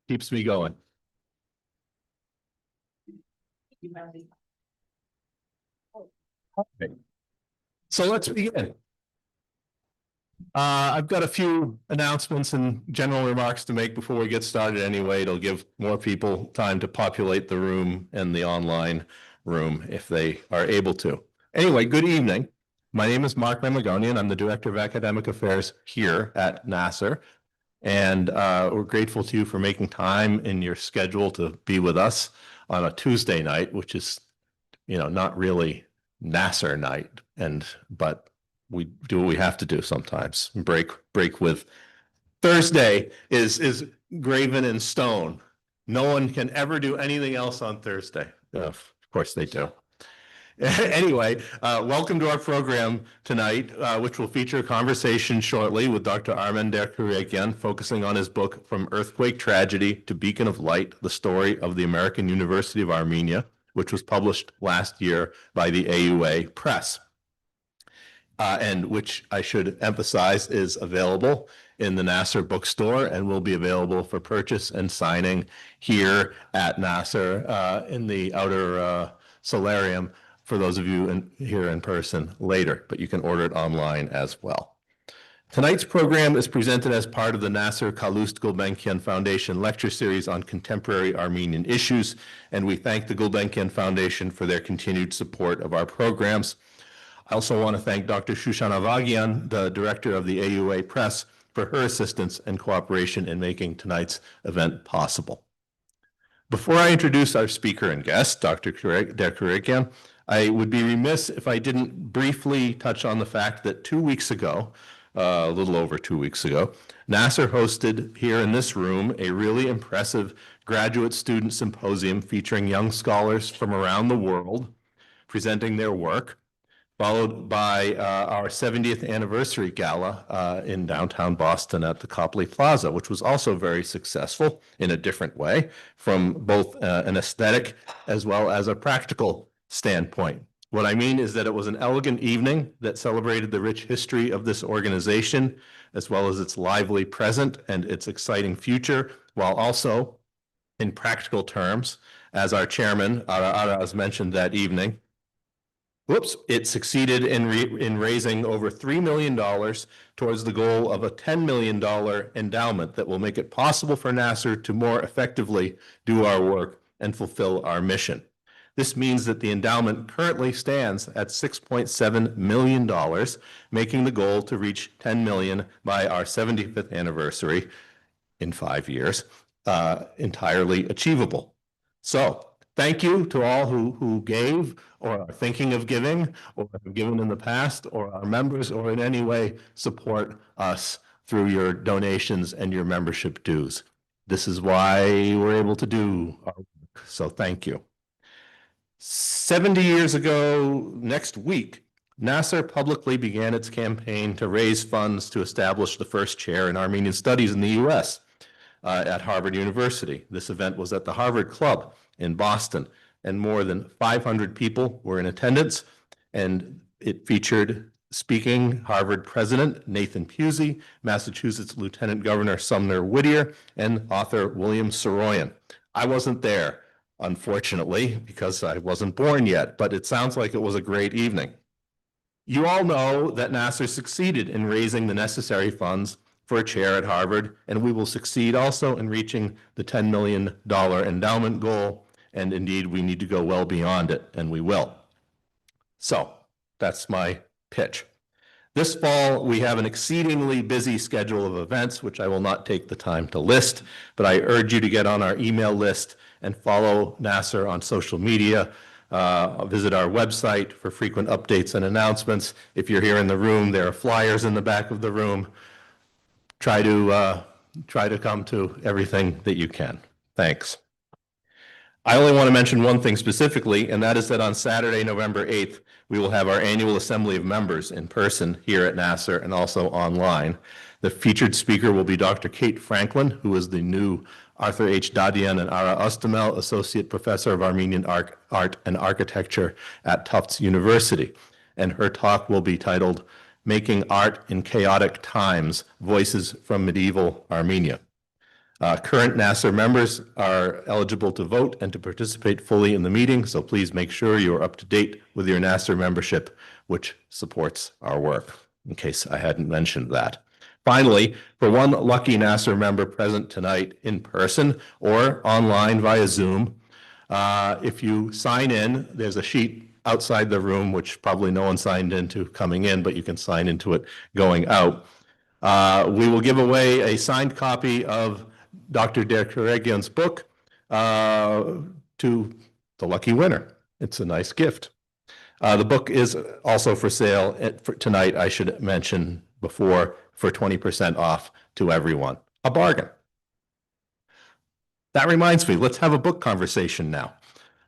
Keeps me going. Okay. So let's begin. I've got a few announcements and general remarks to make before we get started anyway. It'll give more people time to populate the room and the online room if they are able to. Anyway, good evening. My name is Marc Mamigonian. I'm the Director of Academic Affairs here at NAASR. And we're grateful to you for making time in your schedule to be with us on a Tuesday night, which is, not really NAASR night, but we do what we have to do sometimes. Break with Thursday is graven in stone. No one can ever do anything else on Thursday. Of course they do. Anyway, welcome to our program tonight, which will feature a conversation shortly with Dr. Armen Der Kiureghian, focusing on his book From Earthquake Tragedy to Beacon of Light, the story of the American University of Armenia, which was published last year by the AUA Press. And which I should emphasize is available in the NAASR bookstore and will be available for purchase and signing here at NAASR in the outer solarium for those of you here in person later, but you can order it online as well. Tonight's program is presented as part of the NAASR Calouste Gulbenkian Foundation lecture series on contemporary Armenian issues, and we thank the Gulbenkian Foundation for their continued support of our programs. I also want to thank Dr. Shoshana Vagian, the director of the AUA Press, for her assistance and cooperation in making tonight's event possible. Before I introduce our speaker and guest, Dr. Der Kiureghian, I would be remiss if I didn't briefly touch on the fact that 2 weeks ago, a little over 2 weeks ago, NAASR hosted here in this room a really impressive graduate student symposium featuring young scholars from around the world presenting their work, followed by our 70th anniversary gala in downtown Boston at the Copley Plaza, which was also very successful in a different way from both an aesthetic as well as a practical standpoint. What I mean is that it was an elegant evening that celebrated the rich history of this organization, as well as its lively present and its exciting future, while also, in practical terms, as our chairman, Ara has mentioned that evening, it succeeded in raising over $3 million towards the goal of a $10 million endowment that will make it possible for NAASR to more effectively do our work and fulfill our mission. This means that the endowment currently stands at $6.7 million, making the goal to reach $10 million by our 75th anniversary in 5 years entirely achievable. So, thank you to all who gave or are thinking of giving or have given in the past or are members or in any way support us through your donations and your membership dues. This is why we're able to do our work, so thank you. 70 years ago next week, NAASR publicly began its campaign to raise funds to establish the first chair in Armenian studies in the U.S. At Harvard University. This event was at the Harvard Club in Boston, and more than 500 people were in attendance, and it featured speaking Harvard President Nathan Pusey, Massachusetts Lieutenant Governor Sumner Whittier, and author William Saroyan. I wasn't there, unfortunately, because I wasn't born yet, but it sounds like it was a great evening. You all know that NAASR succeeded in raising the necessary funds for a chair at Harvard, and we will succeed also in reaching the $10 million endowment goal, and indeed we need to go well beyond it, and we will. So that's my pitch. This fall, we have an exceedingly busy schedule of events, which I will not take the time to list, but I urge you to get on our email list and follow NAASR on social media. Visit our website for frequent updates and announcements. If you're here in the room, there are flyers in the back of the room. Try to come to everything that you can. Thanks. I only want to mention one thing specifically, and that is that on Saturday, November 8th, we will have our annual Assembly of Members in person here at NAASR and also online. The featured speaker will be Dr. Kate Franklin, who is the new Arthur H. Dadian and Ara Ostamel Associate Professor of Armenian Art and Architecture at Tufts University. And her talk will be titled Making Art in Chaotic Times, Voices from Medieval Armenia. Current NAASR members are eligible to vote and to participate fully in the meeting, so please make sure you are up to date with your NAASR membership, which supports our work, in case I hadn't mentioned that. Finally, for one lucky NAASR member present tonight in person or online via Zoom, if you sign in, there's a sheet outside the room, which probably no one signed into coming in, but you can sign into it going out. We will give away a signed copy of Dr. Der Kiureghian's book to the lucky winner. It's a nice gift. The book is also for sale tonight, I should mention before, for 20% off to everyone. A bargain. That reminds me, let's have a book conversation now.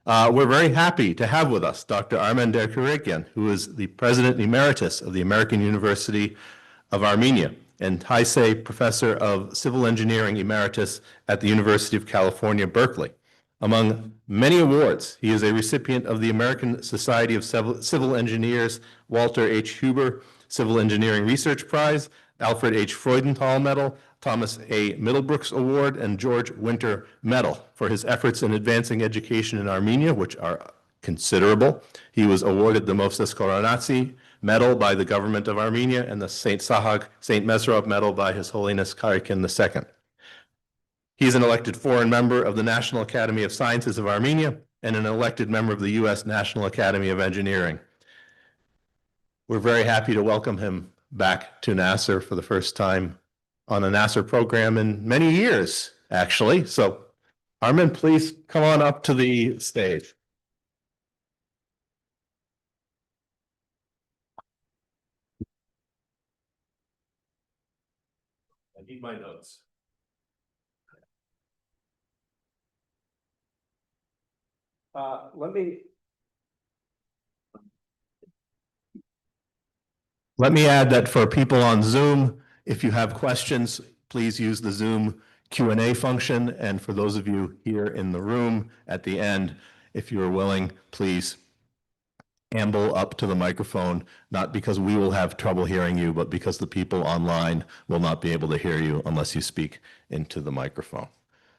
We're very happy to have with us Dr. Armen Der Kiureghian, who is the President Emeritus of the American University of Armenia and Taisei Professor of Civil Engineering Emeritus at the University of California, Berkeley. Among many awards, he is a recipient of the American Society of Civil Engineers Walter H. Huber Civil Engineering Research Prize, Alfred H. Freudenthal Medal, Thomas A. Middlebrooks Award, and George Winter Medal for his efforts in advancing education in Armenia, which are considerable. He was awarded the Movses Khorenatsi Medal by the government of Armenia and the Sahak-Saint Mesrob Medal by His Holiness Garegin II. He's an elected foreign member of the National Academy of Sciences of Armenia and an elected member of the U.S. National Academy of Engineering. We're very happy to welcome him back to NAASR for the first time on a NAASR program in many years, actually. So, Armen, please come on up to the stage. I need my notes. Let me add that for people on Zoom, if you have questions, please use the Zoom Q&A function. And for those of you here in the room at the end, if you are willing, please amble up to the microphone, not because we will have trouble hearing you, but because the people online will not be able to hear you unless you speak into the microphone.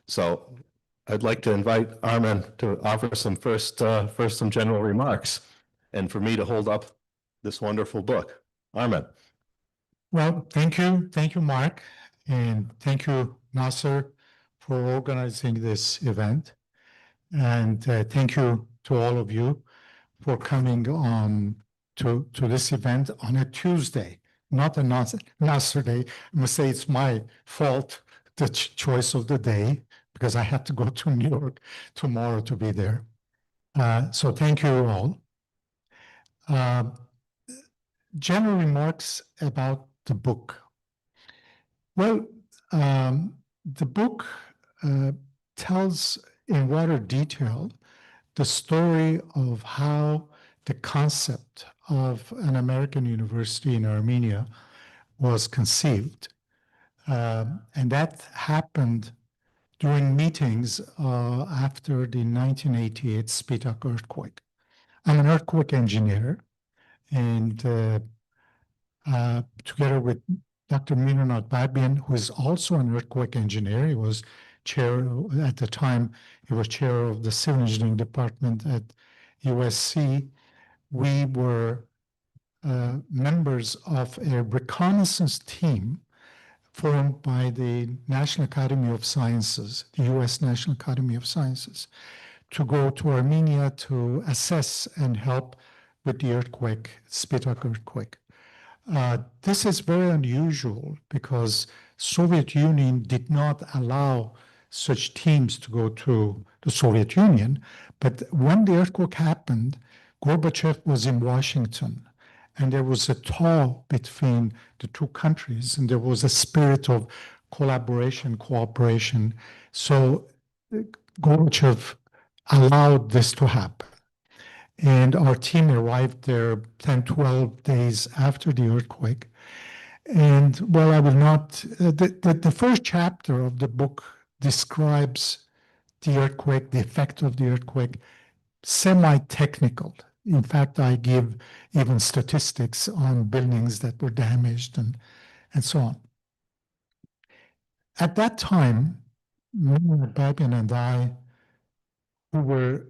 So I'd like to invite Armen to offer some some general remarks and for me to hold up this wonderful book. Armen. Well, thank you, Marc, and thank you, NAASR, for organizing this event. And thank you to all of you for coming to this event on a Tuesday, not a NAASR day. I must say it's my fault, the choice of the day, because I have to go to New York tomorrow to be there. So thank you all. General remarks about the book. Well, the book tells in rather detail the story of how the concept of an American university in Armenia was conceived. And that happened during meetings after the 1988 Spitak earthquake. I'm an earthquake engineer, and together with Dr. Minonat Babian, who is also an earthquake engineer, he was chair, at the time, he was chair of the civil engineering department at USC. We were members of a reconnaissance team formed by the National Academy of Sciences, the US National Academy of Sciences, to go to Armenia to assess and help with the earthquake, Spitak earthquake. This is very unusual because Soviet Union did not allow such teams to go to the Soviet Union. But when the earthquake happened, Gorbachev was in Washington, and there was a talk between the two countries, and there was a spirit of collaboration, cooperation. So Gorbachev allowed this to happen. And our team arrived there 10, 12 days after the earthquake. And well, I will not, the first chapter of the book describes the earthquake, the effect of the earthquake, semi-technical. In fact, I give even statistics on buildings that were damaged and so on. At that time, Mehmet Babian and I, who were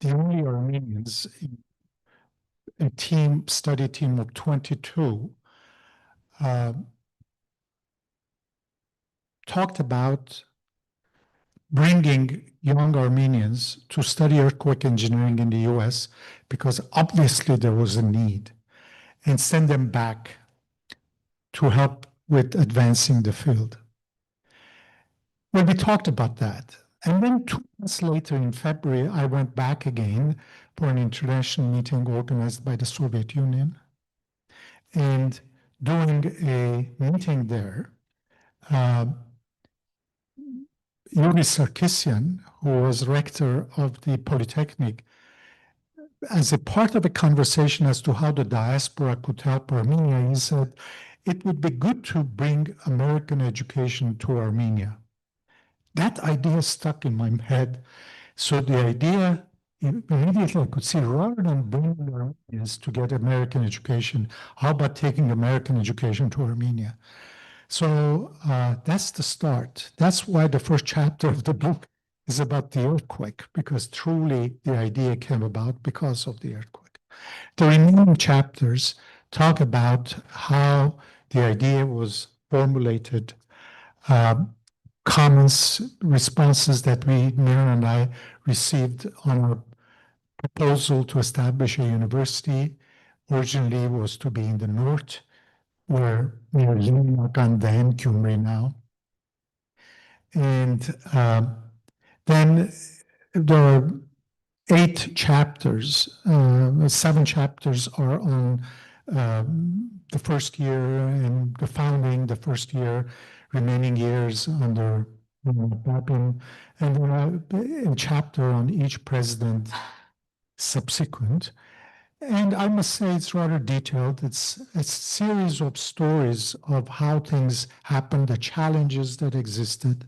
the only Armenians in a study team of 22, talked about bringing young Armenians to study earthquake engineering in the US because obviously there was a need, and send them back to help with advancing the field. Well, we talked about that. And then 2 months later, in February, I went back again for an international meeting organized by the Soviet Union. And during a meeting there, Yuri Sarkisian, who was rector of the Polytechnic, as a part of a conversation as to how the diaspora could help Armenia, he said, it would be good to bring American education to Armenia. That idea stuck in my head. So the idea, immediately I could see, rather than bringing Armenians to get American education, how about taking American education to Armenia? So that's the start. That's why the first chapter of the book is about the earthquake, because truly the idea came about because of the earthquake. The remaining chapters talk about how the idea was formulated, comments, responses that Mira and I received on our proposal to establish a university. Originally was to be in the north, where we are living in then Cymru now. And then there are 8 chapters. 7 chapters are on the first year and the founding, the first year, remaining years under Babin, and then a chapter on each president subsequent. And I must say it's rather detailed. It's a series of stories of how things happened, the challenges that existed,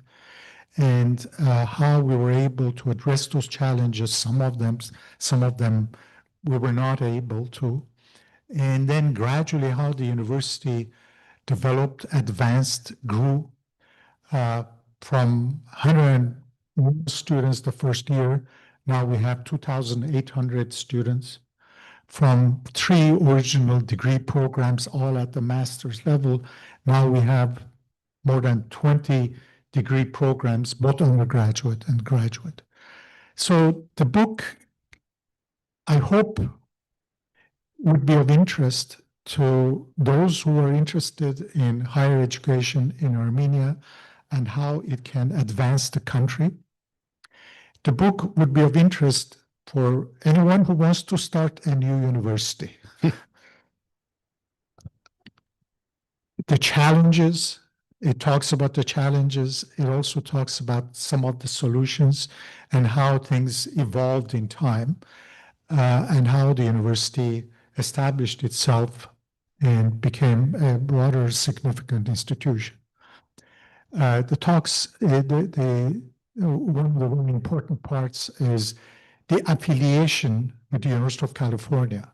and how we were able to address those challenges. Some of them we were not able to. And then gradually how the university developed, advanced, grew from 100 students the first year. Now we have 2,800 students from 3 original degree programs, all at the master's level. Now we have more than 20 degree programs, both undergraduate and graduate. So the book, I hope, would be of interest to those who are interested in higher education in Armenia and how it can advance the country. The book would be of interest for anyone who wants to start a new university. The challenges, it talks about the challenges. It also talks about some of the solutions and how things evolved in time, and how the university established itself and became a broader significant institution. The talks, one of the really important parts is the affiliation with the University of California.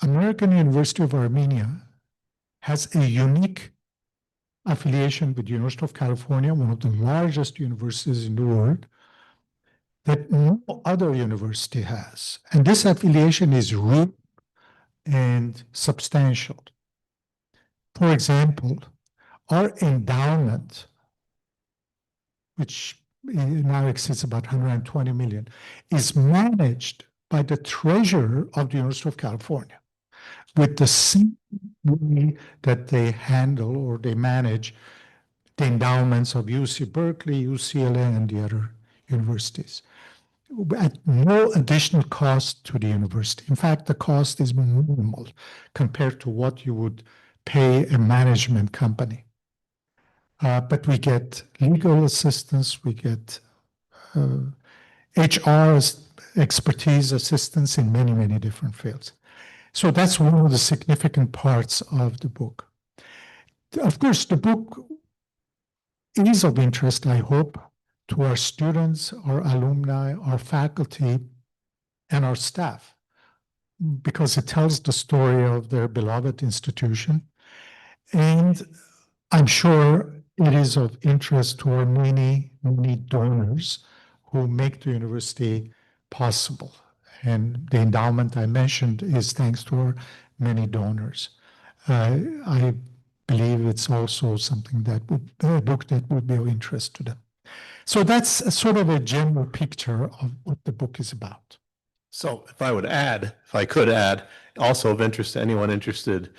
American University of Armenia has a unique affiliation with the University of California, one of the largest universities in the world, that no other university has. And this affiliation is real and substantial. For example, our endowment, which now exceeds about 120 million, is managed by the treasurer of the University of California with the same way that they handle or they manage the endowments of UC Berkeley, UCLA, and the other universities, at no additional cost to the university. In fact, the cost is minimal compared to what you would pay a management company. But we get legal assistance, we get HR expertise, assistance in many, many different fields. So that's one of the significant parts of the book. Of course, the book is of interest, I hope, to our students, our alumni, our faculty, and our staff, because it tells the story of their beloved institution. And I'm sure it is of interest to our many donors who make the university possible. And the endowment I mentioned is thanks to our many donors. I believe it's also something that a book that would be of interest to them. So that's a sort of a general picture of what the book is about. So if I could add, also of interest to anyone interested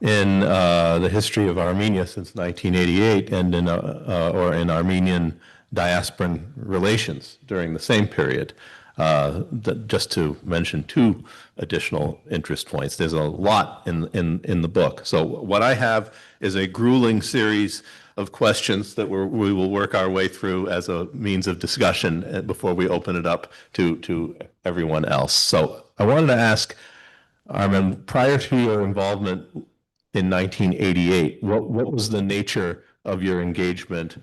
in the history of Armenia since 1988 and in or in Armenian diasporan relations during the same period. Just to mention two additional interest points. There's a lot in the book. So what I have is a grueling series of questions that we will work our way through as a means of discussion before we open it up to everyone else. So I wanted to ask, Armen, prior to your involvement in 1988, what was the nature of your engagement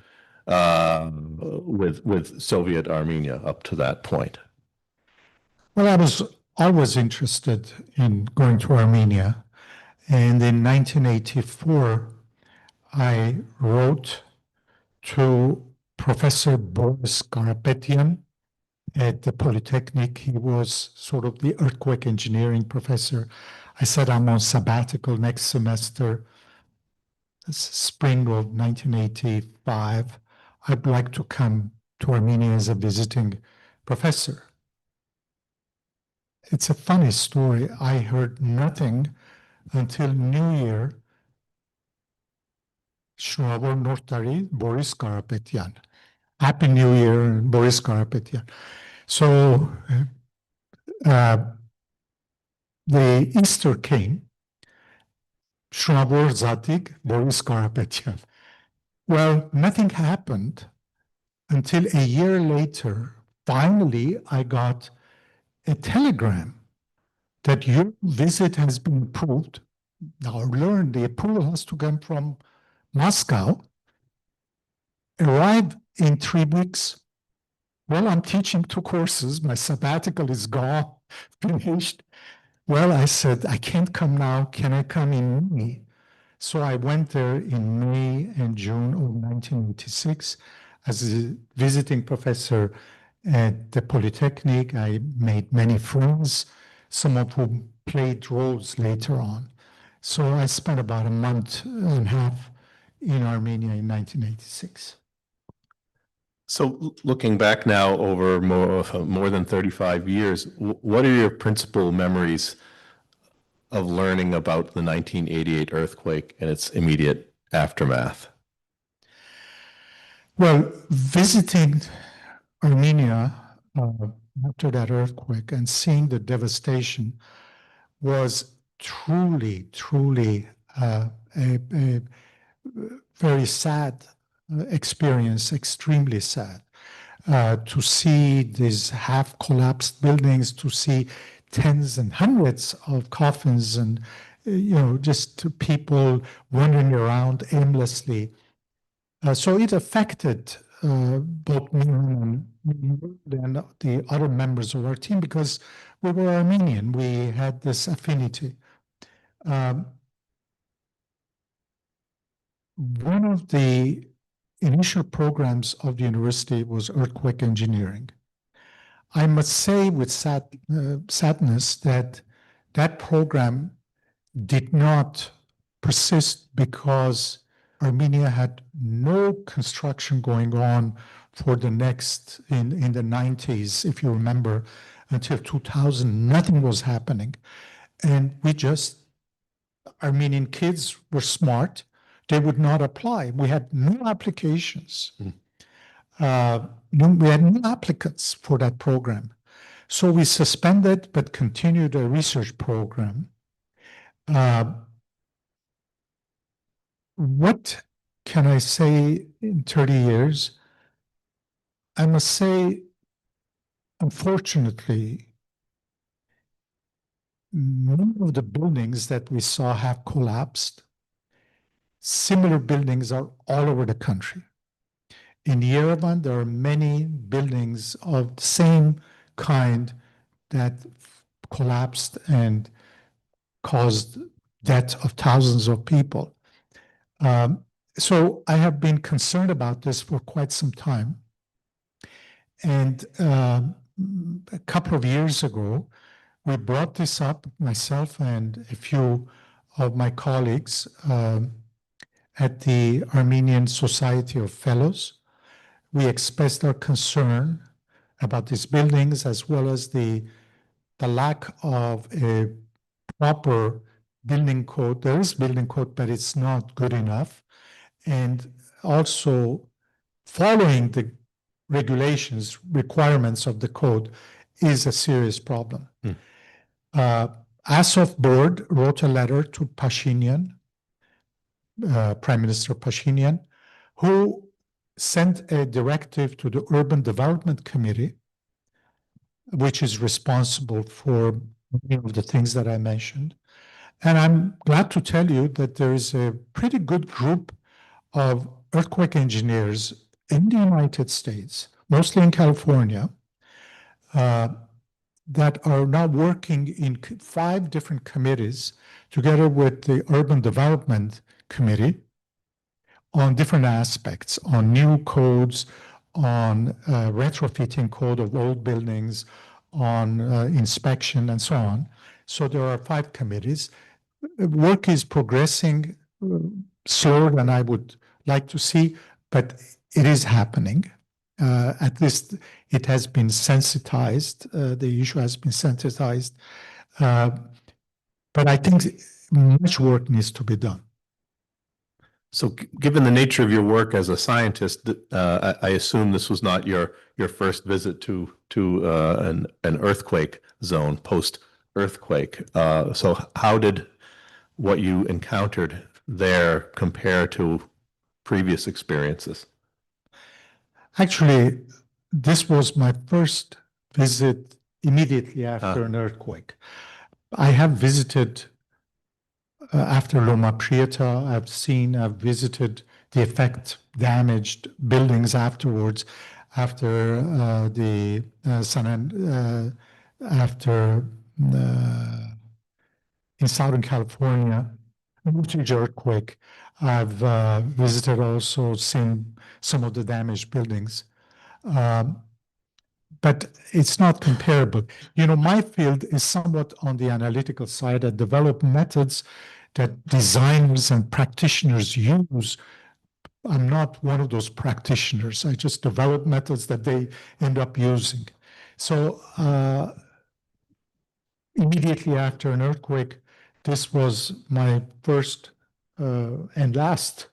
with Soviet Armenia up to that point? Well, I was always interested in going to Armenia. And in 1984, I wrote to Professor Boris Karapetyan at the Polytechnic. He was sort of the earthquake engineering professor. I said, I'm on sabbatical next semester, spring of 1985. I'd like to come to Armenia as a visiting professor. It's a funny story. I heard nothing until New Year. Shravor Nortari, Boris Karapetyan. Happy New Year, Boris Karapetyan. So the Easter came. Shravor Zadig, Boris Karapetyan. Well, nothing happened until a year later. Finally, I got a telegram that your visit has been approved. Now I learned the approval has to come from Moscow. Arrived in 3 weeks. Well, I'm teaching 2 courses. My sabbatical is gone, finished. Well, I said, I can't come now. Can I come in May? So I went there in May and June of 1986 as a visiting professor at the Polytechnic. I made many friends, some of whom played roles later on. So I spent about a month and a half in Armenia in 1986. So looking back now over more than 35 years, what are your principal memories of learning about the 1988 earthquake and its immediate aftermath? Well, visiting Armenia after that earthquake and seeing the devastation was truly a very sad experience, extremely sad. To see these half-collapsed buildings, to see tens and hundreds of coffins and, just people wandering around aimlessly. So it affected both me and the other members of our team because we were Armenian. We had this affinity. One of the initial programs of the university was earthquake engineering. I must say with sadness that that program did not persist because Armenia had no construction going on for the next, in the 90s, if you remember, until 2000, nothing was happening. And Armenian kids were smart. They would not apply. We had no applications. We had no applicants for that program. So we suspended but continued a research program. What can I say in 30 years? I must say, unfortunately, many of the buildings that we saw have collapsed. Similar buildings are all over the country. In Yerevan, there are many buildings of the same kind that collapsed and caused death of thousands of people. So I have been concerned about this for quite some time. And a couple of years ago, we brought this up, myself and a few of my colleagues at the Armenian Society of Fellows. We expressed our concern about these buildings as well as the lack of a proper building code. There is building code, but it's not good enough. And also following the regulations, requirements of the code is a serious problem. ASOF board wrote a letter to Pashinyan, Prime Minister Pashinyan, who sent a directive to the Urban Development Committee, which is responsible for many of the things that I mentioned. And I'm glad to tell you that there is a pretty good group of earthquake engineers in the United States, mostly in California, that are now working in 5 different committees together with the Urban Development Committee on different aspects, on new codes, on retrofitting code of old buildings, on inspection and so on. So there are 5 committees. Work is progressing slower than I would like to see, but it is happening. At least it has been sensitized. The issue has been sensitized. But I think much work needs to be done. So given the nature of your work as a scientist, I assume this was not your first visit to an earthquake zone, post-earthquake. So how did what you encountered there compare to previous experiences? Actually, this was my first visit immediately after an earthquake. I have visited after Loma Prieta. I've visited the effect damaged buildings afterwards, after in Southern California, huge earthquake. I've visited also, seen some of the damaged buildings. But it's not comparable. You know, my field is somewhat on the analytical side. I develop methods that designers and practitioners use. I'm not one of those practitioners. I just develop methods that they end up using. So immediately after an earthquake, this was my first and last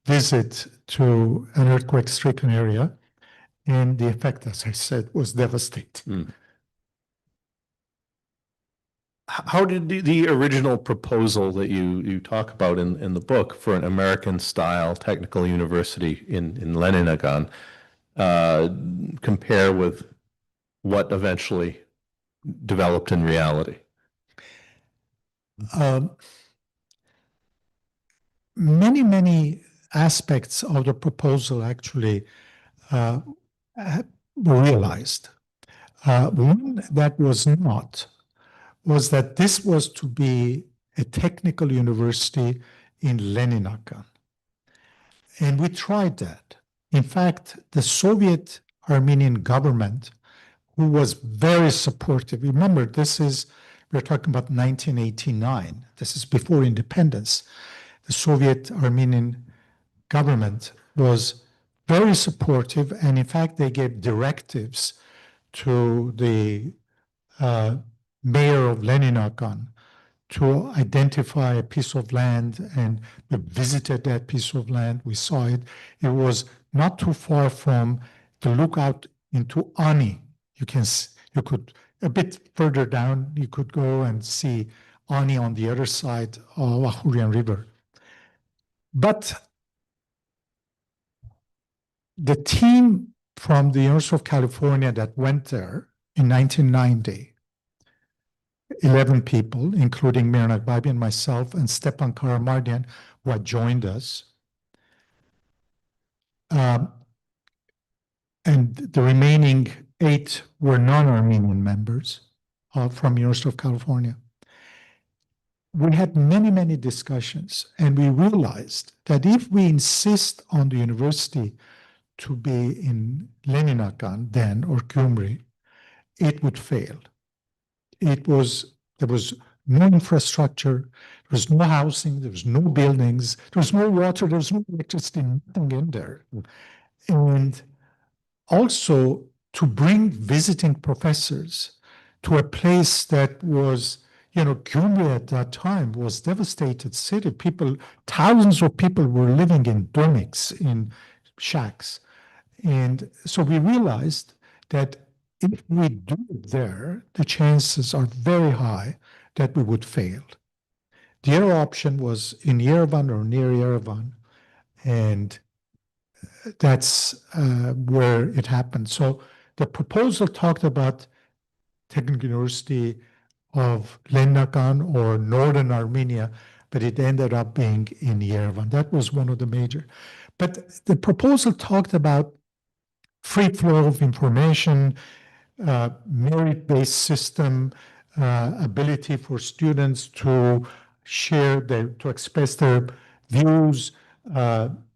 visit to an earthquake-stricken area. And the effect, as I said, was devastating. How did the original proposal that you talk about in the book for an American-style technical university in Leninagan compare with what eventually developed in reality? Many aspects of the proposal actually were realized. One that was not was that this was to be a technical university in Leninakan. And we tried that. In fact, the Soviet Armenian government, who was very supportive, remember, we're talking about 1989. This is before independence. The Soviet Armenian government was very supportive, and in fact, they gave directives to the mayor of Leninakan to identify a piece of land, and we visited that piece of land. We saw it. It was not too far from the lookout into Ani. You could, a bit further down, you could go and see Ani on the other side of Ahurian River. But the team from the University of California that went there in 1990, 11 people, including Mirnak Babi and myself, and Stepan Karamardian, who had joined us. And the remaining 8 were non-Armenian members from University of California. we had many, many discussions, and we realized that if we insist on the university to be in Leninakan then or Gyumri, it would fail. There was no infrastructure, there was no housing, there was no buildings, there was no water, there was no electricity, nothing in there. And also to bring visiting professors to a place that was, Gyumri at that time was devastated city. Thousands of people were living in domiks, in shacks. And so we realized that if we do it there, the chances are very high that we would fail. The other option was in Yerevan or near Yerevan, and that's where it happened. So the proposal talked about Technical University of Leninakan or Northern Armenia, but it ended up being in Yerevan. That was one of the major. But the proposal talked about free flow of information, merit-based system, ability for students to to express their views,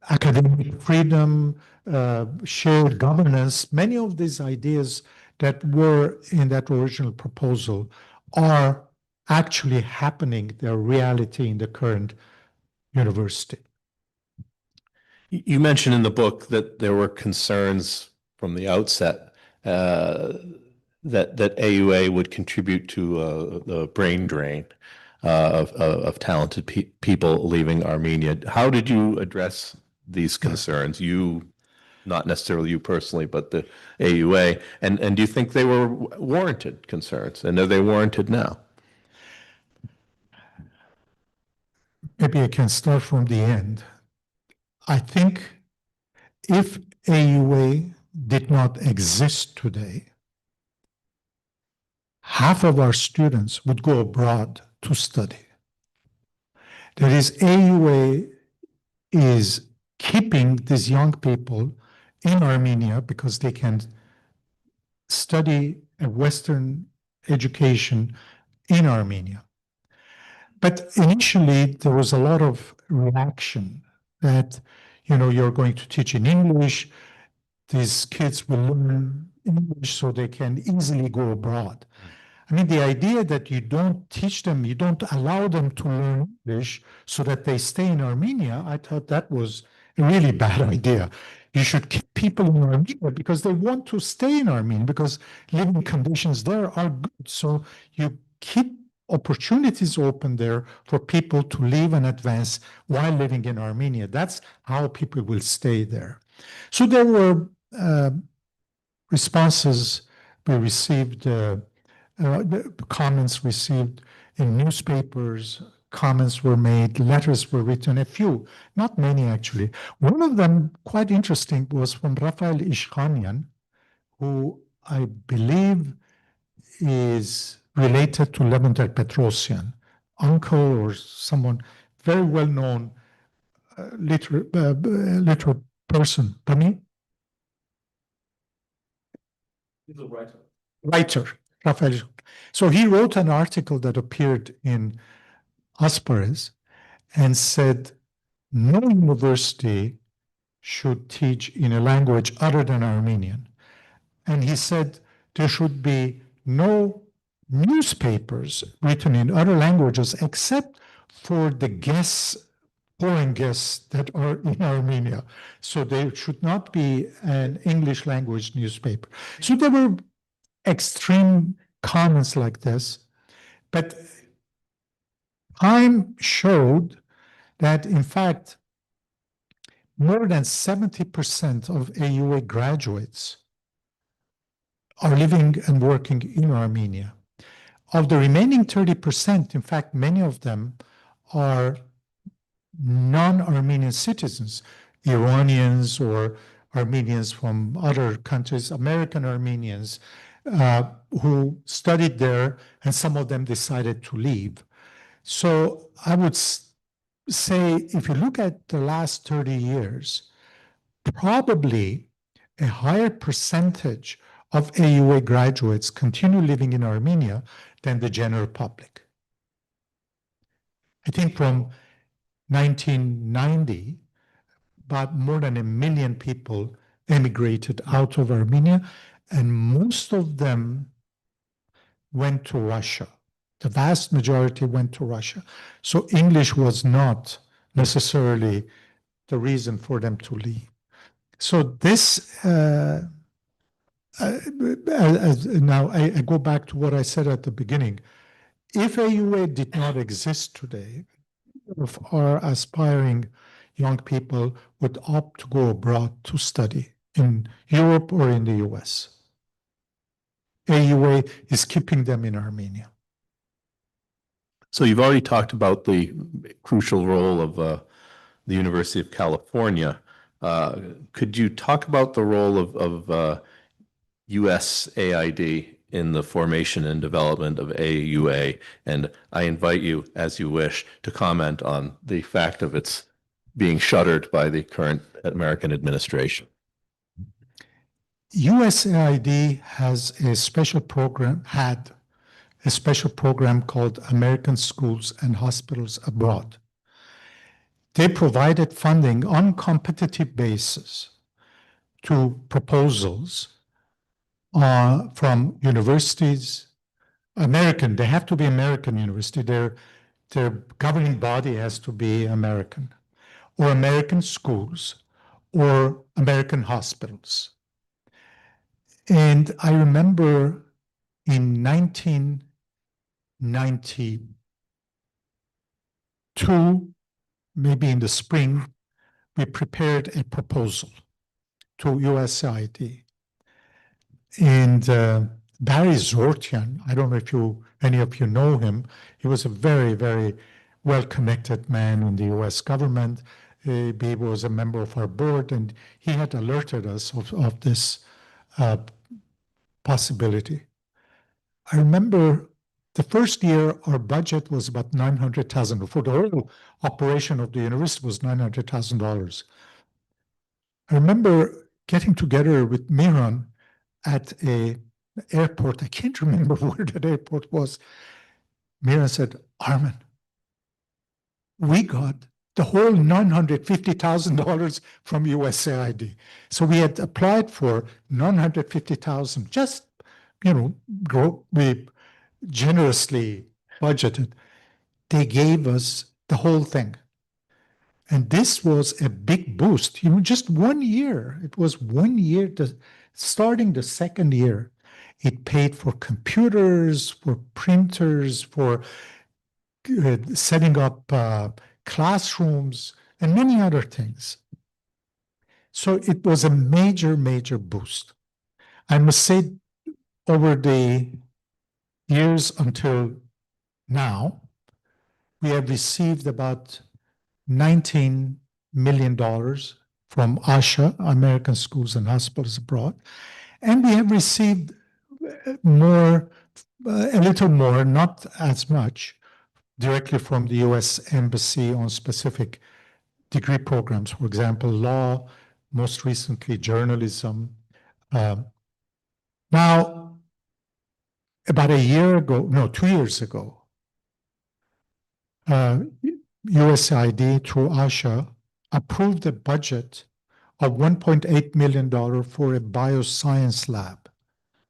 academic freedom, shared governance. Many of these ideas that were in that original proposal are actually happening, they're reality in the current university. You mentioned in the book that there were concerns from the outset that AUA would contribute to the brain drain of talented people leaving Armenia. How did you address these concerns? You, not necessarily you personally, but the AUA, and do you think they were warranted concerns? And are they warranted now? Maybe I can start from the end. I think if AUA did not exist today, half of our students would go abroad to study. That is, AUA is keeping these young people in Armenia because they can study a Western education in Armenia. But initially, there was a lot of reaction that, you're going to teach in English, these kids will learn English so they can easily go abroad. I mean, the idea that you don't teach them, you don't allow them to learn English so that they stay in Armenia, I thought that was a really bad idea. You should keep people in Armenia because they want to stay in Armenia because living conditions there are good. So you keep opportunities open there for people to live and advance while living in Armenia. That's how people will stay there. So there were responses we received, comments received in newspapers, comments were made, letters were written, a few, not many actually. One of them, quite interesting, was from Rafael Ishkhanian, who I believe is related to Levanter Petrosian, uncle or someone very well known literate person. Pardon me? He's a writer. Writer, Rafael. So he wrote an article that appeared in Aspares and said no university should teach in a language other than Armenian. And he said there should be no newspapers written in other languages except for the foreign guests that are in Armenia. So there should not be an English language newspaper. So there were extreme comments like this, but time showed that, in fact, more than 70% of AUA graduates are living and working in Armenia. Of the remaining 30%, in fact, many of them are non-Armenian citizens, Iranians or Armenians from other countries, American Armenians, who studied there, and some of them decided to leave. So I would say, if you look at the last 30 years, probably a higher percentage of AUA graduates continue living in Armenia than the general public. I think from 1990, about more than 1 million people emigrated out of Armenia, and most of them went to Russia. The vast majority went to Russia. So English was not necessarily the reason for them to leave. So this, now I go back to what I said at the beginning. If AUA did not exist today, of our aspiring young people would opt to go abroad to study in Europe or in the US. AUA is keeping them in Armenia. So you've already talked about the crucial role of the University of California. Could you talk about the role of USAID in the formation and development of AUA? And I invite you, as you wish, to comment on the fact of its being shuttered by the current American administration. USAID has a special program, had a special program called American Schools and Hospitals Abroad. They provided funding on competitive basis to proposals from universities, American, they have to be American university, their governing body has to be American, or American schools, or American hospitals. And I remember in 1992, maybe in the spring, we prepared a proposal to USAID. And Barry Zortian, I don't know if any of you know him, he was a very, very well-connected man in the US government. He was a member of our board, and he had alerted us of this possibility. I remember the first year our budget was about $900,000. For the whole operation of the university was $900,000. I remember getting together with Miran at an airport. I can't remember where that airport was. Miran said, Armen, we got the whole $950,000 from USAID. So we had applied for $950,000, just, we generously budgeted. They gave us the whole thing. And this was a big boost, just 1 year. It was 1 year, starting the second year. It paid for computers, for printers, for setting up classrooms, and many other things. So it was a major, major boost. I must say, over the years until now, we have received about $19 million from ASHA, American Schools and Hospitals Abroad, and we have received more, a little more, not as much, directly from the US Embassy on specific degree programs, for example, law, most recently journalism. Now, about 2 years ago, USAID through ASHA approved a budget of $1.8 million for a bioscience lab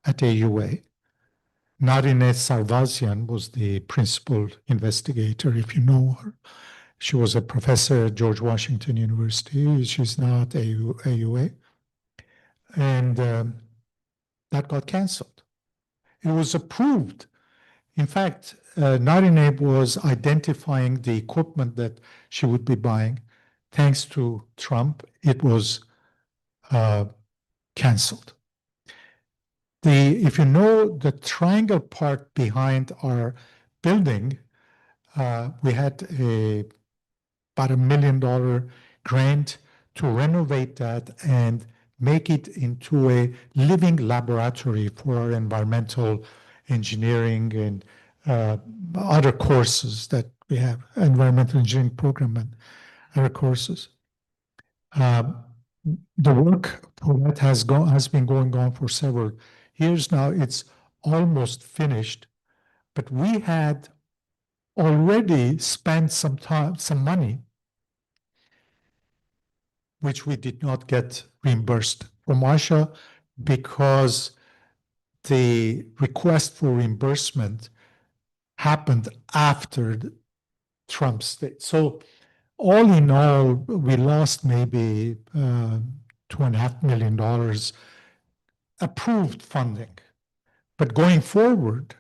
at AUA. Narine Sarvazian was the principal investigator, if you know her. She was a professor at George Washington University. She's now at AUA. And that got canceled. It was approved. In fact, Narine was identifying the equipment that she would be buying. Thanks to Trump, it was canceled. If you know the triangle part behind our building, we had about $1 million grant to renovate that and make it into a living laboratory for our environmental engineering and other courses that we have, environmental engineering program and other courses. The work for that has been going on for several years now. It's almost finished, but we had already spent some time, some money, which we did not get reimbursed from Russia because the request for reimbursement happened after Trump's date. So all in all, we lost maybe $2.5 million approved funding. But going forward,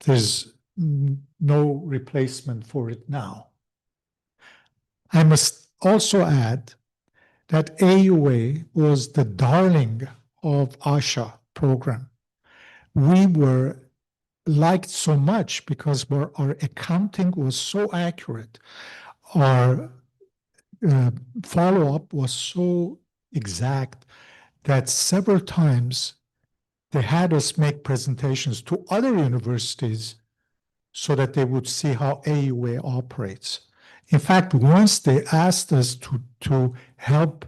there's no replacement for it now. I must also add that AUA was the darling of ASHA program. We were liked so much because our accounting was so accurate. Our follow-up was so exact that several times they had us make presentations to other universities so that they would see how AUA operates. In fact, once they asked us to help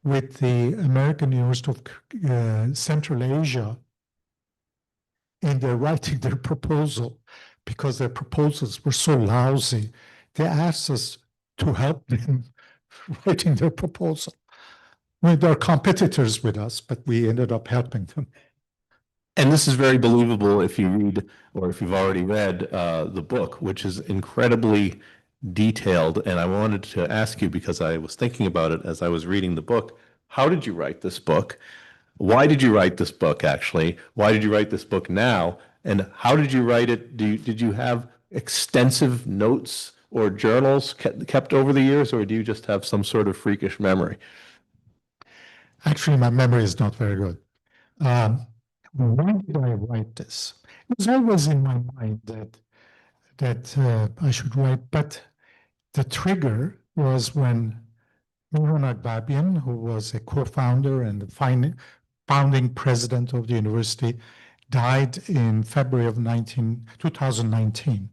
with the American University of Central Asia in their writing their proposal, because their proposals were so lousy, they asked us to help them writing their proposal. I mean, they're competitors with us, but we ended up helping them. And this is very believable if you read, or if you've already read the book, which is incredibly detailed. And I wanted to ask you, because I was thinking about it as I was reading the book, how did you write this book? Why did you write this book, actually? Why did you write this book now? And how did you write it? Did you have extensive notes or journals kept over the years, or do you just have some sort of freakish memory? Actually, my memory is not very good. Why did I write this? It was always in my mind that I should write, but the trigger was when Mihran Agbabian, who was a co-founder and the founding president of the university, died in February of 2019.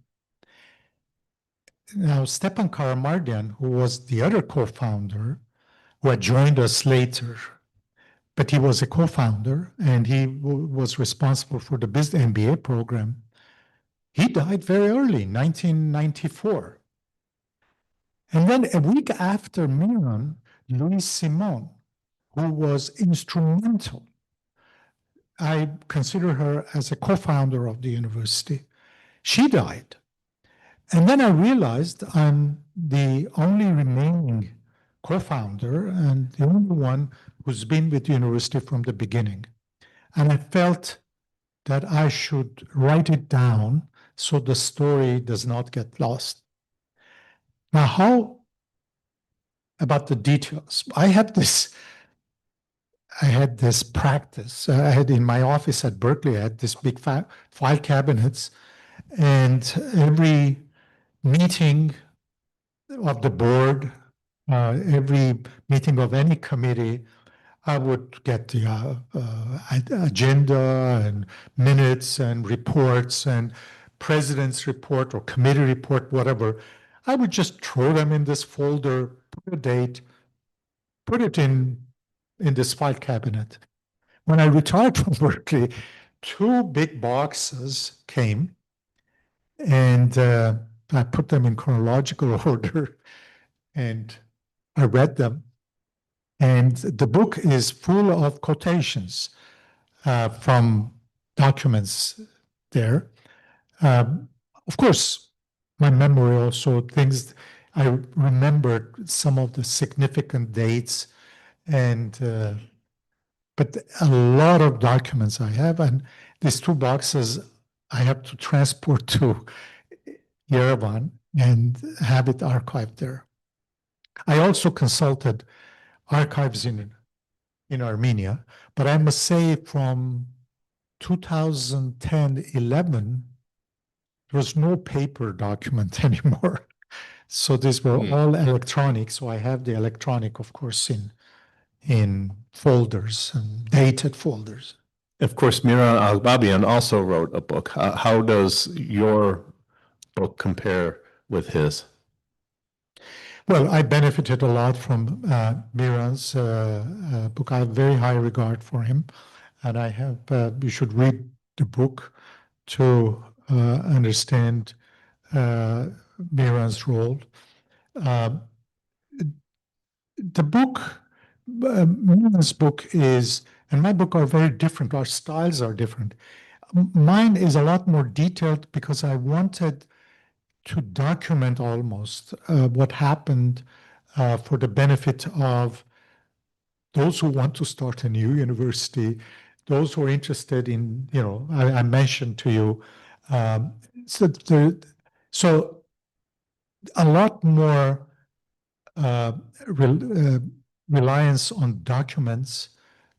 Now, Stepan Karamardian, who was the other co-founder, who had joined us later, but he was a co-founder and he was responsible for the business MBA program. He died very early, 1994. And then a week after Mihran, Louise Simon, who was instrumental, I consider her as a co-founder of the university, she died. And then I realized I'm the only remaining co-founder and the only one who's been with the university from the beginning. And I felt that I should write it down so the story does not get lost. Now, how about the details? I had this practice. I had in my office at Berkeley, I had this big file cabinets, and every meeting of the board, every meeting of any committee, I would get the agenda and minutes and reports and president's report or committee report, whatever. I would just throw them in this folder, put a date, put it in this file cabinet. When I retired from Berkeley, 2 big boxes came, and I put them in chronological order, and I read them. And the book is full of quotations from documents there. Of course, my memory also, things, I remembered some of the significant dates, and but a lot of documents I have, and these 2 boxes I have to transport to Yerevan and have it archived there. I also consulted archives in Armenia, but I must say from 2010-11, there was no paper document anymore. So these were all electronic. So I have the electronic, of course, in folders and dated folders. Of course, Mihran Agbabian also wrote a book. How does your book compare with his? Well, I benefited a lot from Mihran's book. I have very high regard for him, and I have. You should read the book to understand Miran's role. The book, Miran's book and my book are very different. Our styles are different. Mine is a lot more detailed because I wanted to document almost what happened for the benefit of those who want to start a new university, those who are interested in, I mentioned to you, so a lot more reliance on documents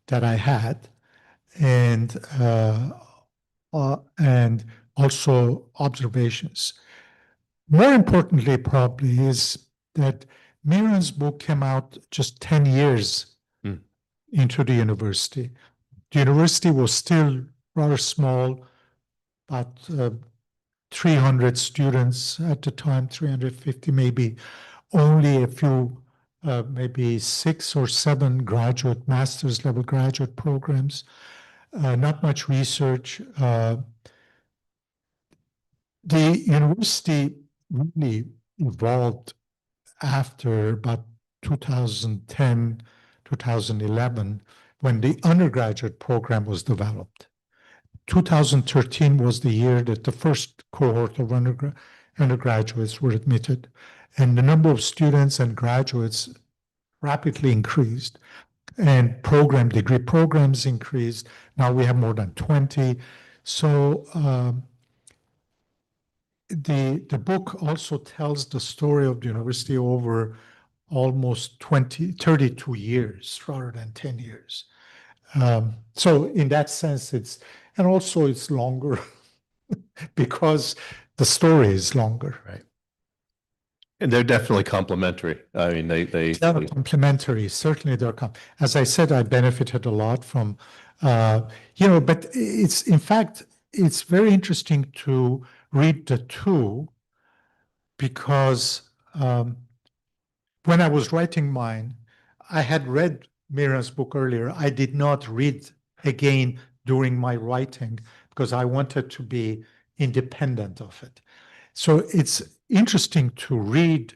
that I had, and also observations. More importantly, probably, is that Miran's book came out just 10 years into the university. The university was still rather small, about 300 students at the time, 350 maybe, only a few, maybe 6 or 7 master's level graduate programs, not much research. The university really evolved after about 2010, 2011, when the undergraduate program was developed. 2013 was the year that the first cohort of undergraduates were admitted, and the number of students and graduates rapidly increased, and degree programs increased. Now we have more than 20. So the book also tells the story of the university over almost 32 years rather than 10 years. So in that sense, and also it's longer because the story is longer. Right. And they're definitely complementary. I mean, they are complementary. Certainly they're as I said, I benefited a lot from, but in fact, it's very interesting to read the two, because when I was writing mine, I had read Miran's book earlier. I did not read again during my writing because I wanted to be independent of it. So it's interesting to read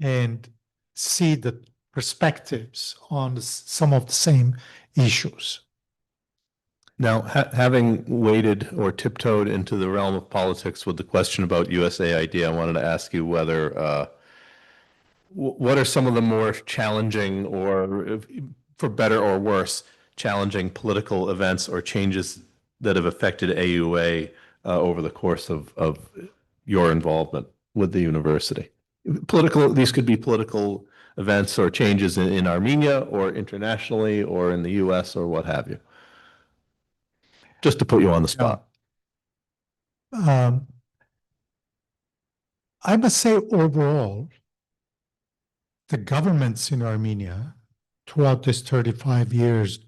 and see the perspectives on some of the same issues. Now, having waded or tiptoed into the realm of politics with the question about USAID, I wanted to ask you whether what are some of the more challenging, or for better or worse, challenging political events or changes that have affected AUA over the course of your involvement with the university? These could be political events or changes in Armenia or internationally or in the US or what have you. Just to put you on the spot. I must say, overall, the governments in Armenia throughout this 34 years,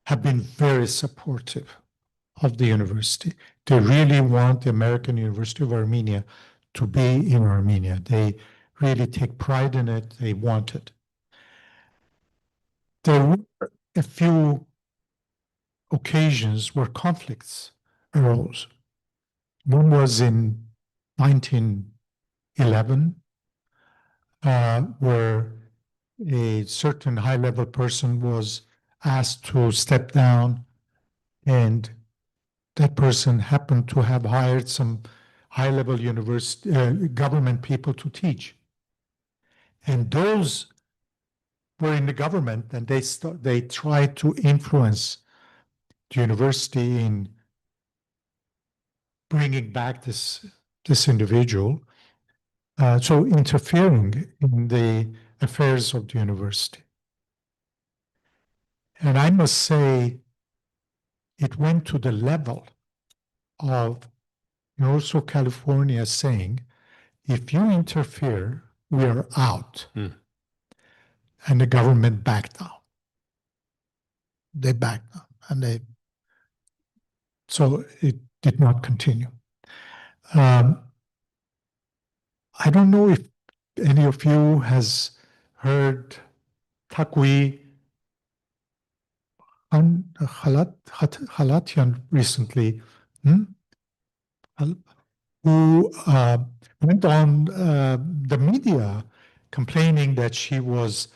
have been very supportive of the university. They really want the American University of Armenia to be in Armenia. They really take pride in it. They want it. There were a few occasions where conflicts arose. One was in 1911, where a certain high-level person was asked to step down, and that person happened to have hired some high-level university government people to teach. And those were in the government, and they tried to influence the university in bringing back this individual, so interfering in the affairs of the university. And I must say, it went to the level of University of California saying, if you interfere, we are out. And the government backed down. They backed down, and so it did not continue. I don't know if any of you has heard Takwi Halatian recently, who went on the media complaining that she was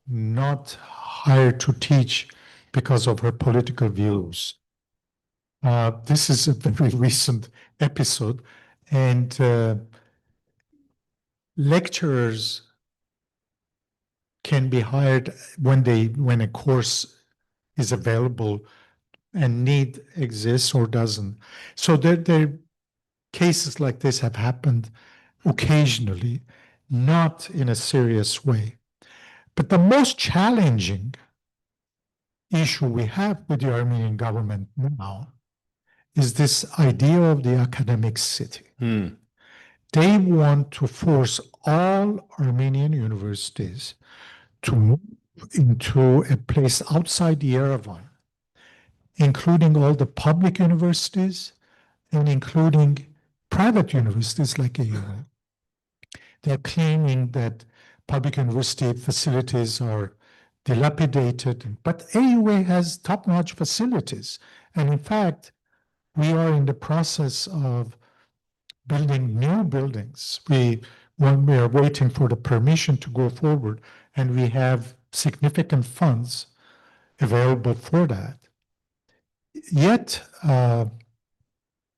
not hired to teach because of her political views. This is a very recent episode, and lecturers can be hired when a course is available and need exists or doesn't. So there cases like this have happened occasionally, not in a serious way. But the most challenging issue we have with the Armenian government now is this idea of the academic city. They want to force all Armenian universities to move into a place outside Yerevan, including all the public universities and including private universities like AUA. They're claiming that public university facilities are dilapidated, but AUA has top-notch facilities. And in fact, we are in the process of building new buildings. We are waiting for the permission to go forward, and we have significant funds available for that. Yet,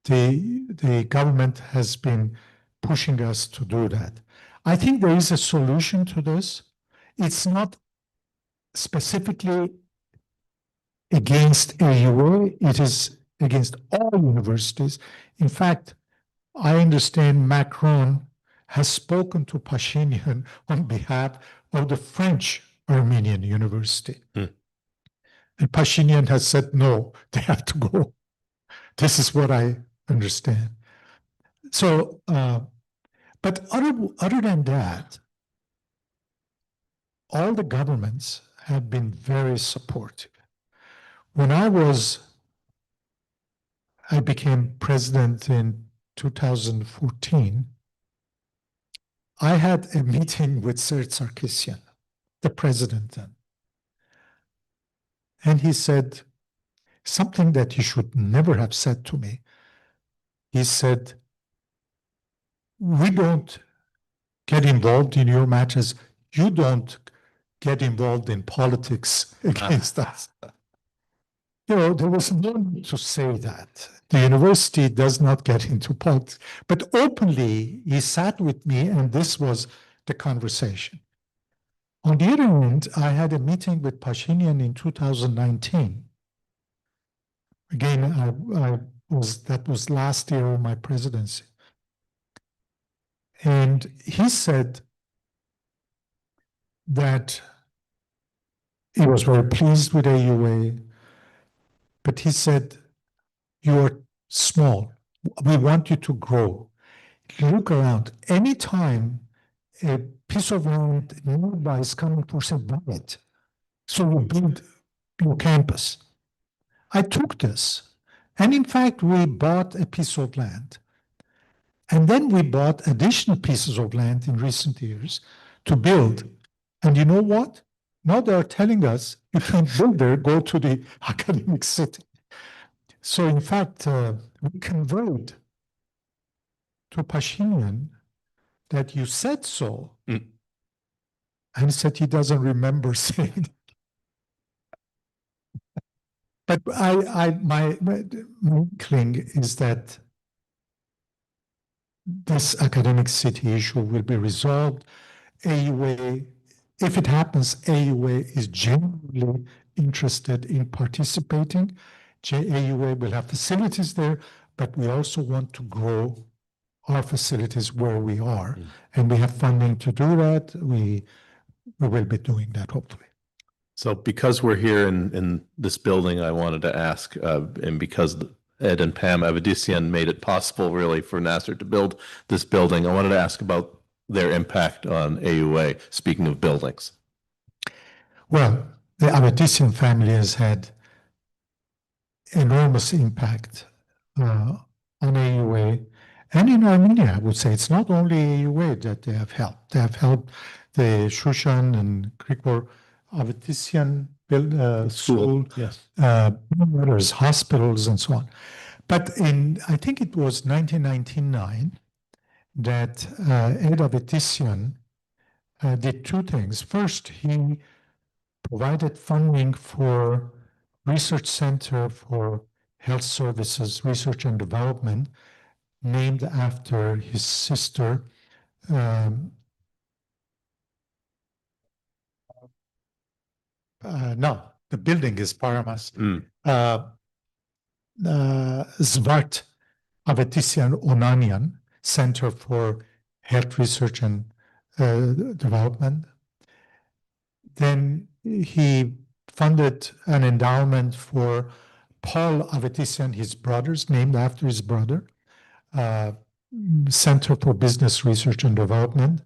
the government has been pushing us to do that. I think there is a solution to this. It's not specifically against AUA, it is against all universities. In fact, I understand Macron has spoken to Pashinyan on behalf of the French Armenian University. And Pashinyan has said, no, they have to go. This is what I understand. So, but other than that, all the governments have been very supportive. When I became president in 2014, I had a meeting with Sahak-Saint, the president then. And he said something that he should never have said to me. He said, we don't get involved in your matters. You don't get involved in politics against us. You know, there was no need to say that. The university does not get into politics. But openly, he sat with me, and this was the conversation. On the other hand, I had a meeting with Pashinyan in 2019. Again, that was last year of my presidency. And he said that he was very pleased with AUA, but he said, you're small. We want you to grow. Look around. Anytime a piece of land nearby is coming for sale, buy it. So you build your campus. I took this. And in fact, we bought a piece of land. And then we bought additional pieces of land in recent years to build. And you know what? Now they are telling us, you can't build there, go to the academic city. So in fact, we conveyed to Pashinyan that you said so. And he said he doesn't remember saying it. But my inkling is that this academic city issue will be resolved. AUA, if it happens, AUA is genuinely interested in participating. AUA will have facilities there, but we also want to grow our facilities where we are. And we have funding to do that. We will be doing that, hopefully. So because we're here in this building, I wanted to ask, and because Ed and Pam Avedissian made it possible really for NAASR to build this building, I wanted to ask about their impact on AUA, speaking of buildings. Well, the Avedissian family has had enormous impact on AUA and in Armenia, I would say. It's not only AUA that they have helped. They have helped the Shushan and Krikor Avetisian school, Yes. there's hospitals and so on. But I think it was 1999 that Ed Avetisian did two things. First, he provided funding for Research Center for Health Services Research and Development, named after his sister. No, the building is Paramas. Zvart Avetisian Onanian Center for Health Research and Development. Then he funded an endowment for Paul Avetisian, his brothers, named after his brother, Center for Business Research and Development.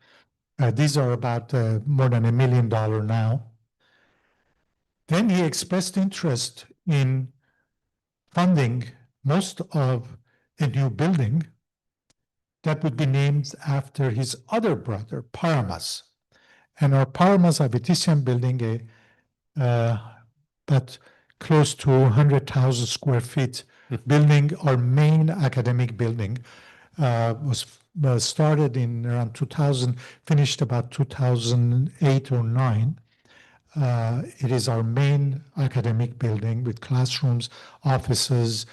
These are about more than $1 million now. Then he expressed interest in funding most of a new building that would be named after his other brother, Paramas. And our Paramas Avetisian building, but close to 100,000 square feet building, our main academic building, was started in around 2000, finished about 2008 or 9. It is our main academic building with classrooms, offices,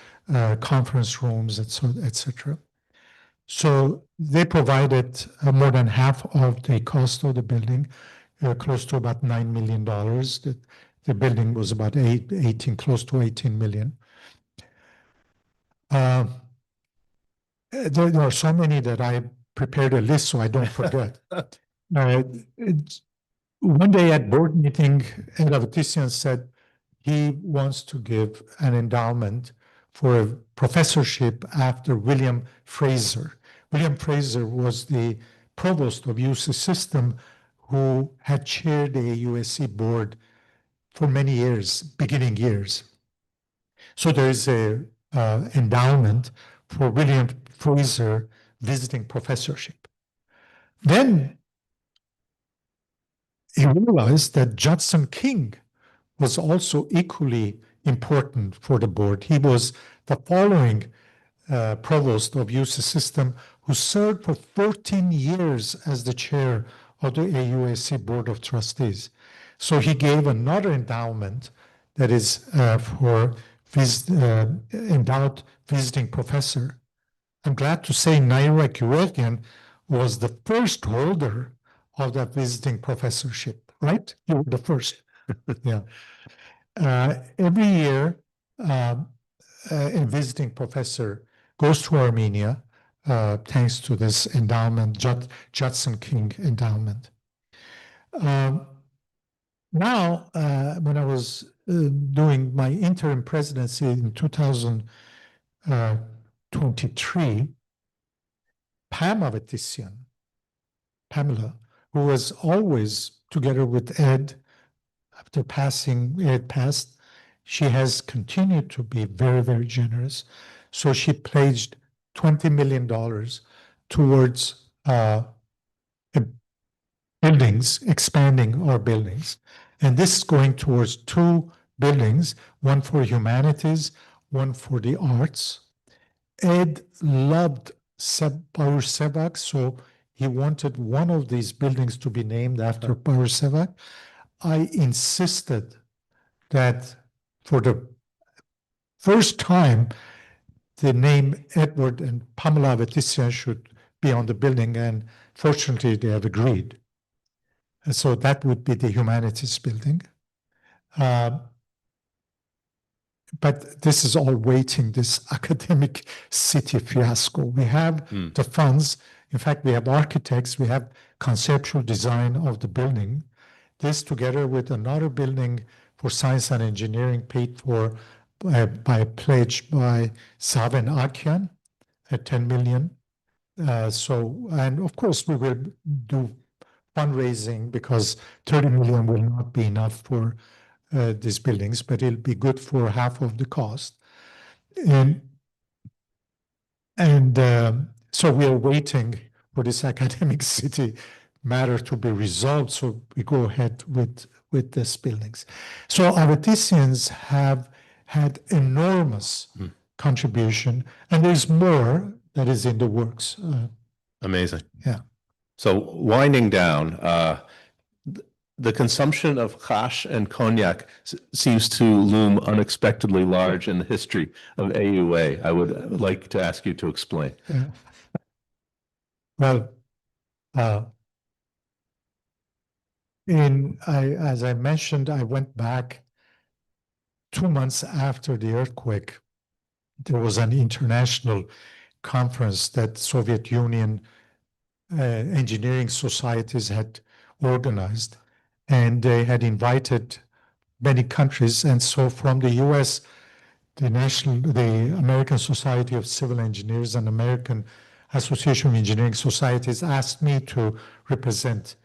conference rooms, etc. So they provided more than half of the cost of the building, close to about $9 million. The building was about close to 18 million. There are so many that I prepared a list so I don't forget. One day at board meeting, Ed Avetisian said he wants to give an endowment for a professorship after William Fraser. William Fraser was the provost of UC System who had chaired the USC board for many years, beginning years. So there is a endowment for William Fraser visiting professorship. Then he realized that Judson King was also equally important for the board. He was the following provost of UC System who served for 14 years as the chair of the AUSC Board of Trustees. So he gave another endowment that is for endowed visiting professor. I'm glad to say Armen Der Kiureghian was the first holder of that visiting professorship, right? You were the first. Yeah. Every year, a visiting professor goes to Armenia thanks to this endowment, Judson King endowment. Now, when I was doing my interim presidency in 2023, Pamela, who was always together with Ed, after Ed passed, she has continued to be very, very generous. So she pledged $20 million towards buildings, expanding our buildings. And this is going towards 2 buildings, one for humanities, one for the arts. Ed loved Power Sevak, so he wanted one of these buildings to be named after Power Sevak. I insisted that for the first time, the name Edward and Pamela Avetisian should be on the building, and fortunately, they have agreed. And so that would be the humanities building. But this is all waiting, this academic city fiasco. We have the funds. In fact, we have architects. We have conceptual design of the building. This, together with another building for science and engineering, paid for by a pledge by Saven Akian at 10 million. And of course, we will do fundraising because 30 million will not be enough for these buildings, but it'll be good for half of the cost. So we are waiting for this academic city matter to be resolved, so we go ahead with with these buildings. So Avetisians have had enormous contribution, and there's more that is in the works. Amazing. Yeah. So winding down, the consumption of hash and cognac seems to loom unexpectedly large in the history of AUA. I would like to ask you to explain. Yeah. Well, as I mentioned, I went back 2 months after the earthquake. There was an international conference that Soviet Union engineering societies had organized, and they had invited many countries. And so from the US, the American Society of Civil Engineers and American Association of Engineering Societies asked me to represent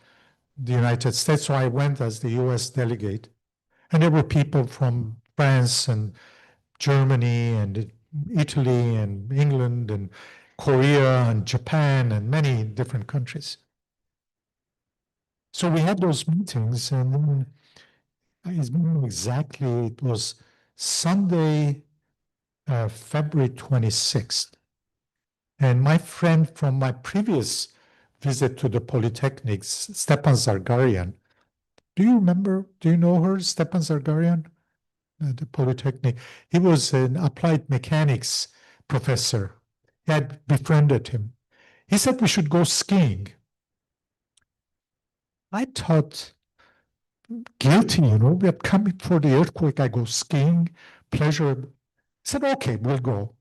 the United States. So I went as the US delegate. And there were people from France and Germany and Italy and England and Korea and Japan and many different countries. So we had those meetings, and then it was Sunday, February 26th. And my friend from my previous visit to the Polytechnics, Stepan Zargarian, do you know her, Stepan Zargarian? The Polytechnic. He was an applied mechanics professor. I had befriended him. He said we should go skiing. I thought, guilty, we are coming for the earthquake. I go skiing, pleasure. I said, okay, we'll go.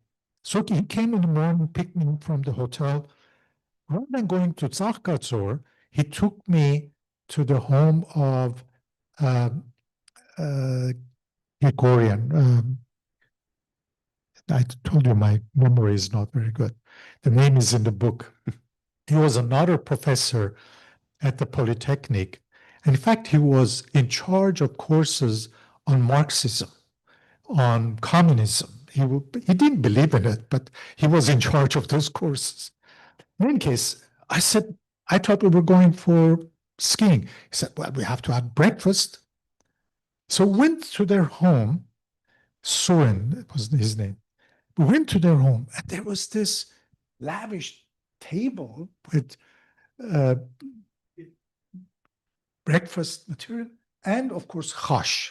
So he came in the morning, picked me up from the hotel. Rather than going to Sahak-Saint, he took me to the home of Gregorian. I told you my memory is not very good. The name is in the book. He was another professor at the Polytechnic. In fact, he was in charge of courses on Marxism, on communism. He didn't believe in it, but he was in charge of those courses. In any case, I said, I thought we were going for skiing. He said, well, we have to have breakfast. So we went to their home. Surin was his name. We went to their home, and there was this lavish table with breakfast material and, of course, chash.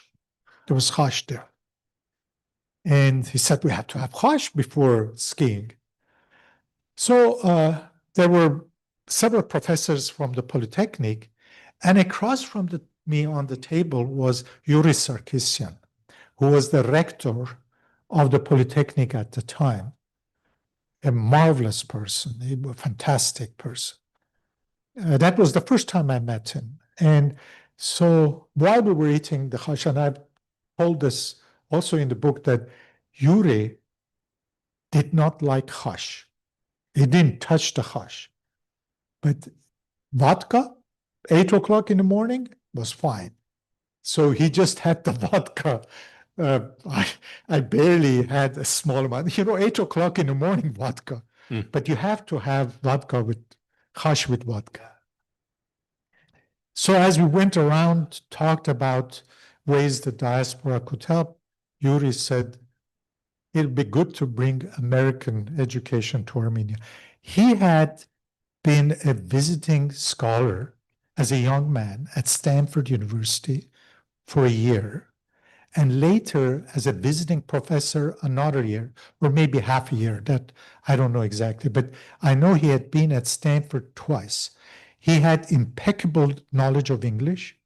There was chash there. And he said, we have to have chash before skiing. So there were several professors from the Polytechnic, and across from me on the table was Yuri Sarkisian, who was the rector of the Polytechnic at the time. A marvelous person, a fantastic person. That was the first time I met him. And so while we were eating the chash, and I've told this also in the book, that Yuri did not like chash. He didn't touch the chash. But vodka, 8 o'clock in the morning, was fine. So he just had the vodka. I barely had a small amount. 8 o'clock in the morning vodka. But you have to have vodka with chash with vodka. So as we went around, talked about ways the diaspora could help, Yuri said, it'd be good to bring American education to Armenia. He had been a visiting scholar as a young man at Stanford University for a year, and later as a visiting professor another year, or maybe half a year, that I don't know exactly, but I know he had been at Stanford twice. He had impeccable knowledge of English,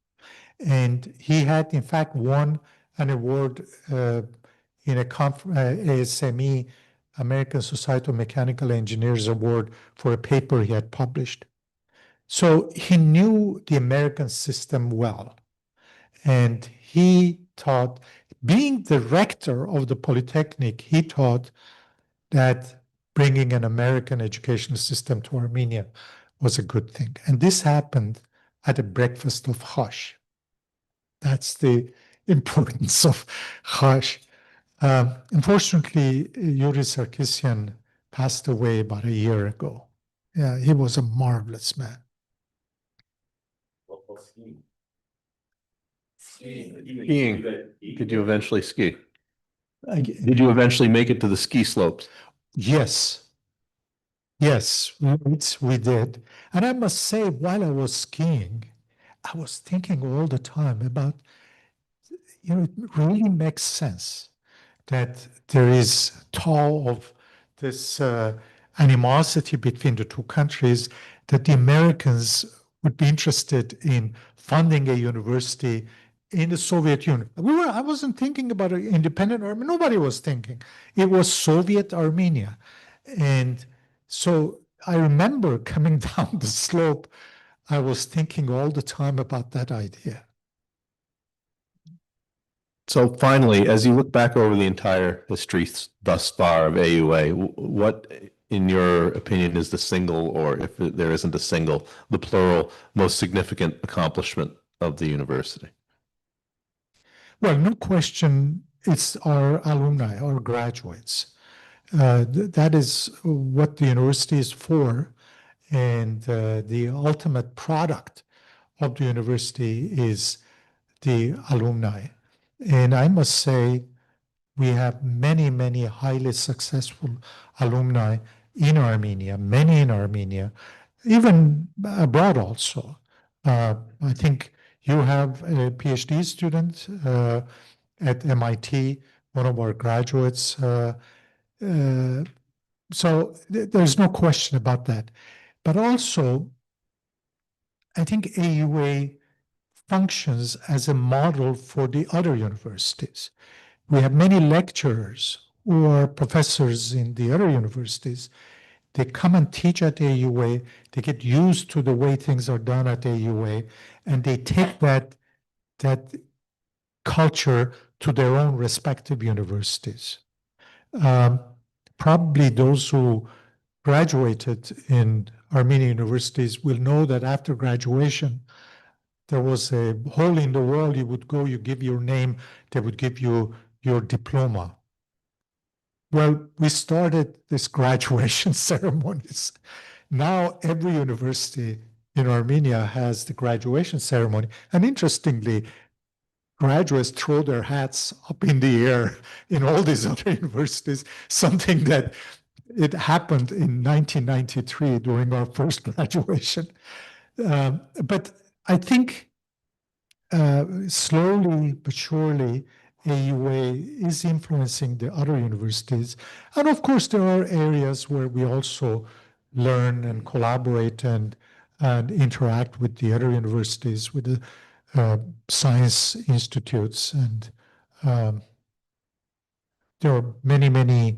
and he had, in fact, won an award in a ASME, American Society of Mechanical Engineers Award, for a paper he had published. So he knew the American system well. And he thought, being the rector of the Polytechnic, he thought that bringing an American educational system to Armenia was a good thing. And this happened at a breakfast of chash. That's the importance of chash. Unfortunately, Yuri Sarkisian passed away about a year ago. Yeah, he was a marvelous man. Skiing. Did you eventually ski? I- Did you eventually make it to the ski slopes? Yes. Yes, we did. And I must say, while I was skiing, I was thinking all the time about, it really makes sense that there is tall of this animosity between the two countries, that the Americans would be interested in funding a university in the Soviet Union. I wasn't thinking about an independent Armenia. Nobody was thinking. It was Soviet Armenia. And so I remember coming down the slope, I was thinking all the time about that idea. So finally, as you look back over the entire history thus far of AUA, what, in your opinion, is the single, or if there isn't a single, the plural, most significant accomplishment of the university? Well, no question, it's our alumni, our graduates. That is what the university is for. And the ultimate product of the university is the alumni. And I must say, we have many, many highly successful alumni in Armenia, many in Armenia, even abroad also. I think you have a PhD student at MIT, one of our graduates. So there's no question about that. But also, I think AUA functions as a model for the other universities. We have many lecturers who are professors in the other universities. They come and teach at AUA, they get used to the way things are done at AUA, and they take that culture to their own respective universities. Probably those who graduated in Armenian universities will know that after graduation, there was a hole in the wall. You would go, you give your name, they would give you your diploma. Well, we started this graduation ceremonies. Now every university in Armenia has the graduation ceremony. And interestingly, graduates throw their hats up in the air in all these other universities, something that it happened in 1993 during our first graduation. But I think slowly but surely, AUA is influencing the other universities. And of course, there are areas where we also learn and collaborate and interact with the other universities, with the science institutes. And there are many, many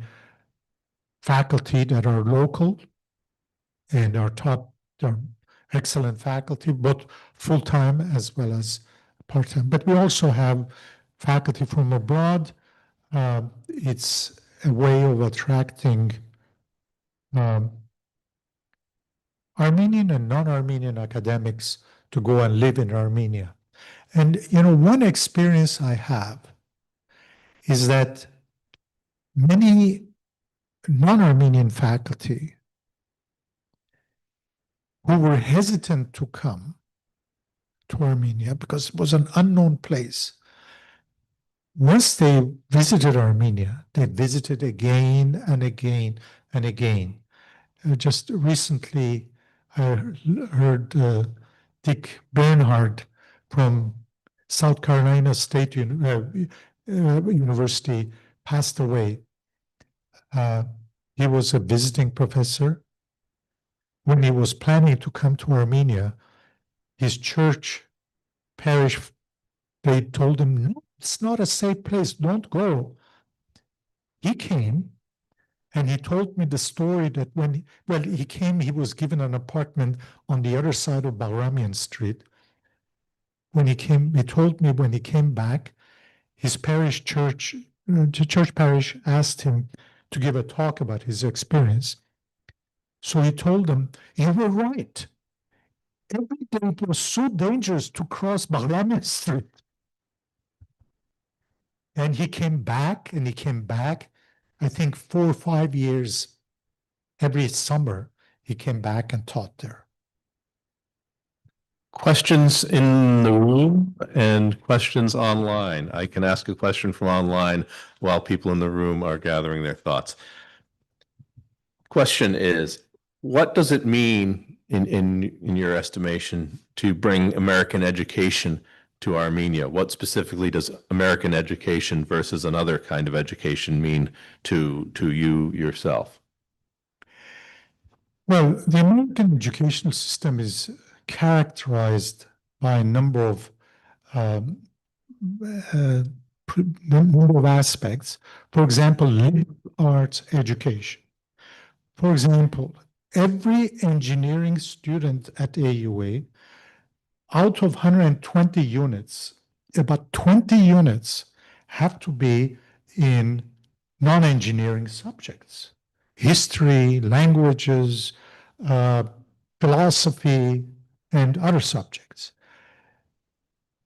faculty that are local and are taught, they're excellent faculty, both full-time as well as part-time. But we also have faculty from abroad. It's a way of attracting Armenian and non-Armenian academics to go and live in Armenia. And, one experience I have is that many non-Armenian faculty who were hesitant to come to Armenia because it was an unknown place, once they visited Armenia, they visited again and again and again. Just recently, I heard Dick Bernhard from South Carolina State University passed away. He was a visiting professor. When he was planning to come to Armenia, his church parish, they told him, no, it's not a safe place, don't go. He came, and he told me the story that when he came, he was given an apartment on the other side of Bagramian Street. When he came, he told me when he came back, his parish church parish asked him to give a talk about his experience. So he told them, you were right. Every day it was so dangerous to cross Bagramian Street. And he came back, I think 4 or 5 years, every summer, he came back and taught there. Questions in the room? and questions online. I can ask a question from online while people in the room are gathering their thoughts. Question is, what does it mean in your estimation to bring American education to Armenia? What specifically does American education versus another kind of education mean to you yourself? Well, the American educational system is characterized by a number of aspects. For example, liberal arts education. For example, every engineering student at AUA, out of 120 units, about 20 units have to be in non-engineering subjects. History, languages, philosophy, and other subjects.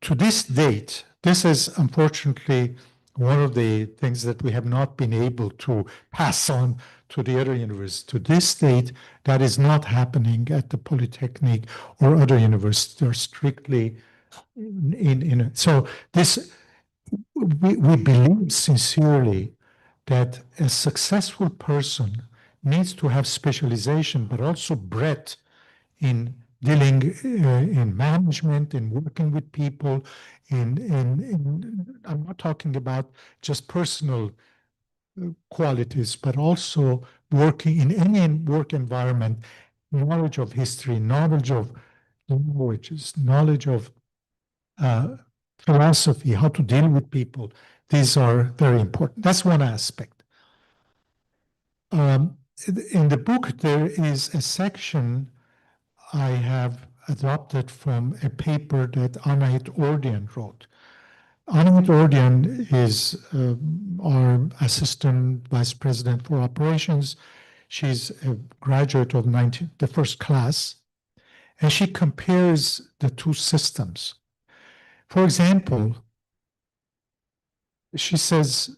To this date, this is unfortunately one of the things that we have not been able to pass on to the other universities. To this date, that is not happening at the Polytechnic or other universities. They're strictly in so this, we believe sincerely that a successful person needs to have specialization, but also breadth in dealing in management, in working with people, I'm not talking about just personal qualities, but also working in any work environment, knowledge of history, knowledge of languages, knowledge of philosophy, how to deal with people. These are very important. That's one aspect. In the book, there is a section I have adopted from a paper that Armen Der Kiureghian wrote. Armen Der Kiureghian is our assistant vice president for operations. She's a graduate of the first class, and she compares the two systems. For example, she says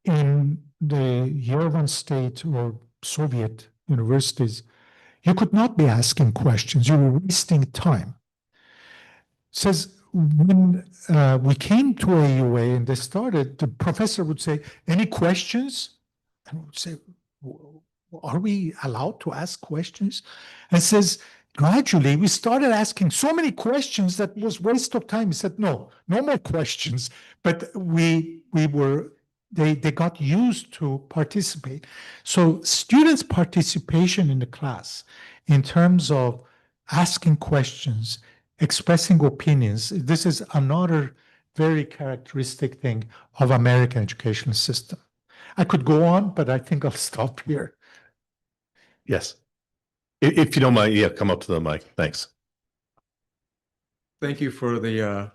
in the Yerevan state or Soviet universities, you could not be asking questions. You were wasting time. Says when we came to AUA and they started, the professor would say, any questions? And I would say, are we allowed to ask questions? And says, gradually we started asking so many questions that was waste of time. He said, no more questions. But they got used to participate. So students' participation in the class in terms of asking questions, expressing opinions, this is another very characteristic thing of American educational system. I could go on, but I think I'll stop here. Yes. If you don't mind, yeah, come up to the mic. Thanks. Thank you for the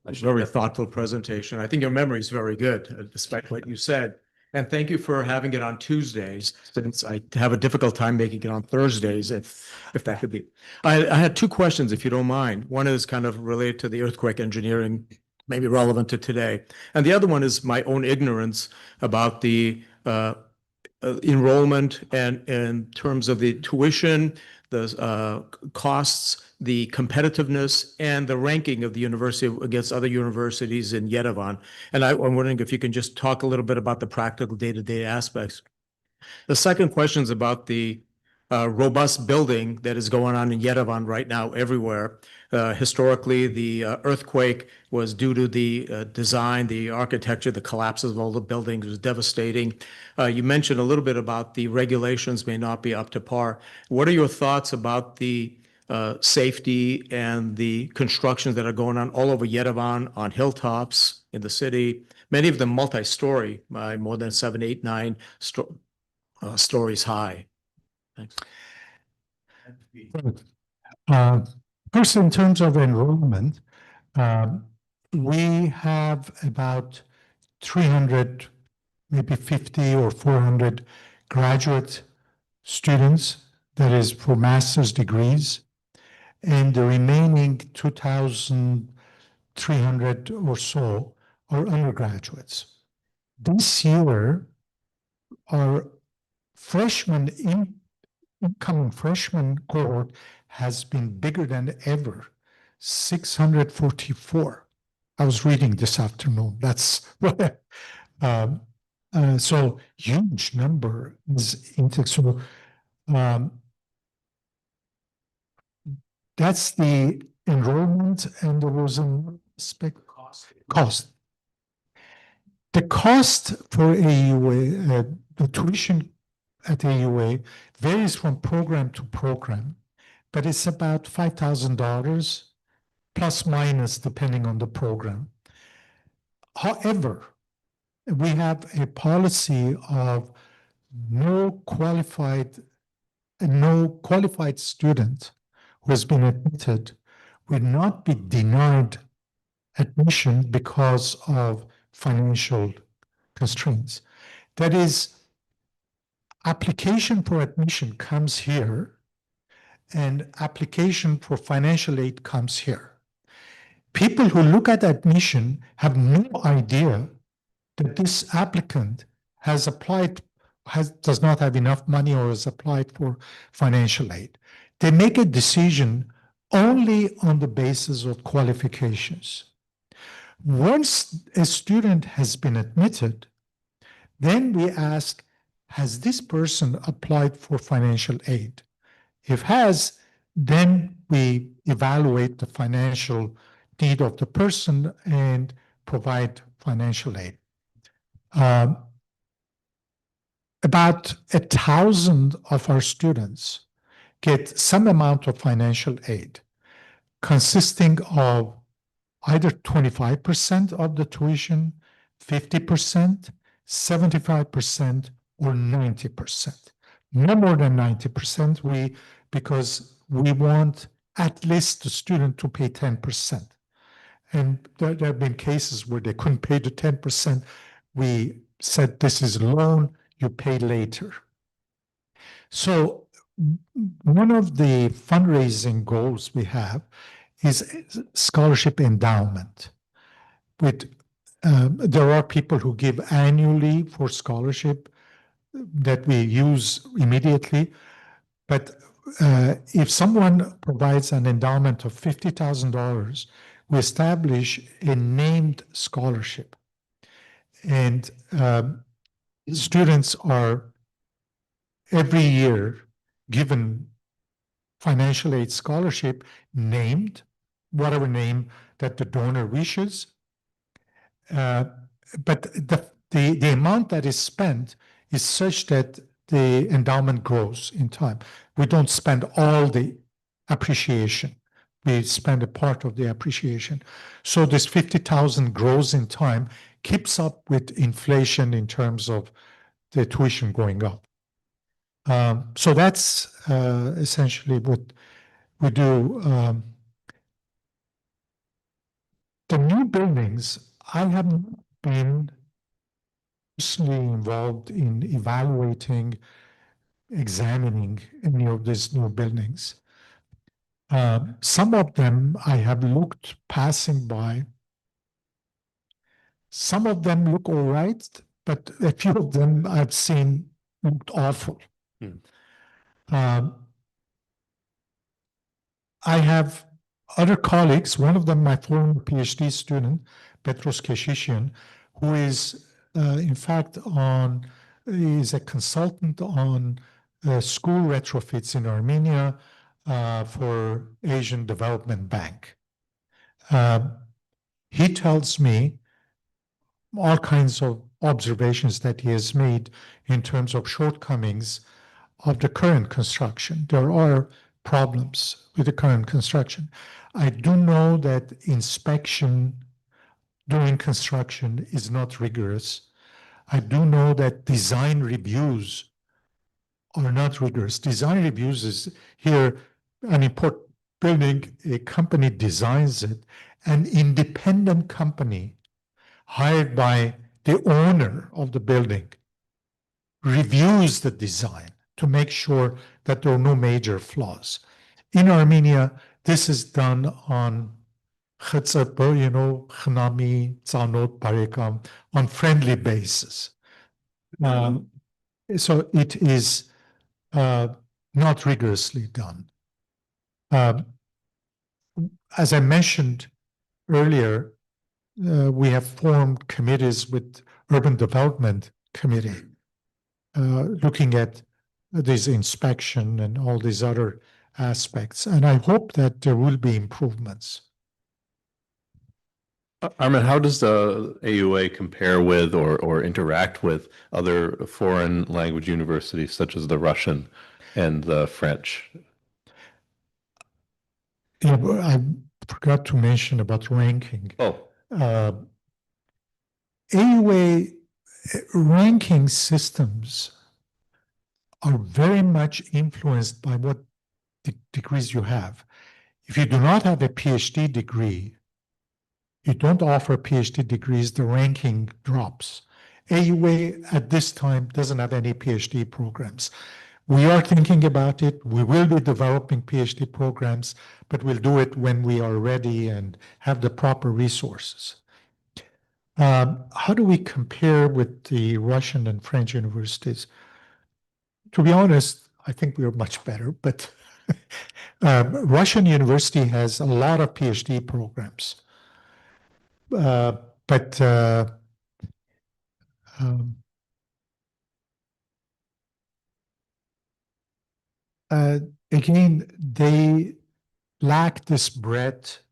very thoughtful presentation. I think your memory is very good, despite what you said. And thank you for having it on Tuesdays, since I have a difficult time making it on Thursdays, if that could be. I had two questions, if you don't mind. One is kind of related to the earthquake engineering, maybe relevant to today. And the other one is my own ignorance about the enrollment and in terms of the tuition, the costs, the competitiveness, and the ranking of the university against other universities in Yerevan. And I'm wondering if you can just talk a little bit about the practical day-to-day aspects. The second question is about the robust building that is going on in Yerevan right now everywhere. Historically, the earthquake was due to the design, the architecture, the collapses of all the buildings was devastating. You mentioned a little bit about the regulations may not be up to par. What are your thoughts about the safety and the constructions that are going on all over Yerevan, on hilltops in the city, many of them multi-story, more than 7, 8, 9 stories high? Thanks. First, in terms of enrollment, we have about 300, maybe 50 or 400 graduate students, that is for master's degrees, and the remaining 2,300 or so are undergraduates. This year, our incoming freshman cohort has been bigger than ever. 644. I was reading this afternoon. That's what. So huge number is intake. So that's the enrollment, and there was an aspect cost. The cost for AUA, the tuition at AUA varies from program to program, but it's about $5,000 plus minus depending on the program. However, we have a policy of no qualified student who has been admitted will not be denied admission because of financial constraints. That is, application for admission comes here and application for financial aid comes here. People who look at admission have no idea that this applicant has applied, does not have enough money or has applied for financial aid. They make a decision only on the basis of qualifications. Once a student has been admitted, then we ask, has this person applied for financial aid? If has, then we evaluate the financial need of the person and provide financial aid. About 1,000 of our students get some amount of financial aid, consisting of either 25% of the tuition, 50%, 75%, or 90%. No more than 90%, because we want at least the student to pay 10%. And there have been cases where they couldn't pay the 10%. We said, this is a loan, you pay later. So one of the fundraising goals we have is scholarship endowment. There are people who give annually for scholarship that we use immediately. But if someone provides an endowment of $50,000, we establish a named scholarship. And students are every year given financial aid scholarship named, whatever name that the donor wishes. But the amount that is spent is such that the endowment grows in time. We don't spend all the appreciation. We spend a part of the appreciation. So this 50,000 grows in time, keeps up with inflation in terms of the tuition going up. So that's essentially what we do. The new buildings, I have not been personally involved in evaluating, examining any of these new buildings. Some of them I have looked passing by. Some of them look all right, but a few of them I've seen looked awful. I have other colleagues, one of them my former PhD student, Petros Keshishian, who is in fact is a consultant on school retrofits in Armenia for Asian Development Bank. He tells me all kinds of observations that he has made in terms of shortcomings of the current construction. There are problems with the current construction. I do know that inspection during construction is not rigorous. I do know that design reviews are not rigorous. Design reviews is here an important building, a company designs it, an independent company hired by the owner of the building reviews the design to make sure that there are no major flaws. In Armenia, this is done on on friendly basis. So it is not rigorously done. as I mentioned earlier, we have formed committees with Urban Development Committee, looking at this inspection and all these other aspects. And I hope that there will be improvements. Armen, how does the AUA compare with or interact with other foreign language universities such as the Russian and the French? Yeah, but I forgot to mention about ranking. Oh, AUA ranking systems are very much influenced by what degrees you have. If you do not have a PhD degree, you don't offer PhD degrees, the ranking drops. AUA at this time doesn't have any PhD programs. We are thinking about it. We will be developing PhD programs, but we'll do it when we are ready and have the proper resources. How do we compare with the Russian and French universities? To be honest, I think we are much better, but Russian university has a lot of PhD programs. Again, they lack this breadth.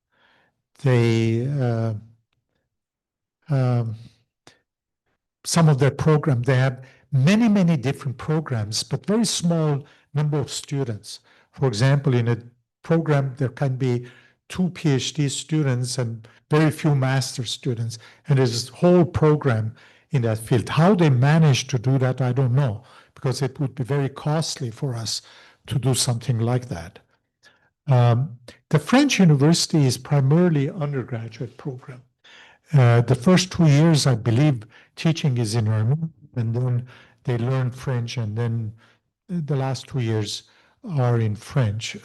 Some of their program, they have many, many different programs, but very small number of students. For example, in a program, there can be 2 PhD students and very few master students, and there's a whole program in that field. How they manage to do that, I don't know, because it would be very costly for us to do something like that. The French university is primarily undergraduate program. The first 2 years, I believe, teaching is in Armenian, and then they learn French, and then the last 2 years are in French.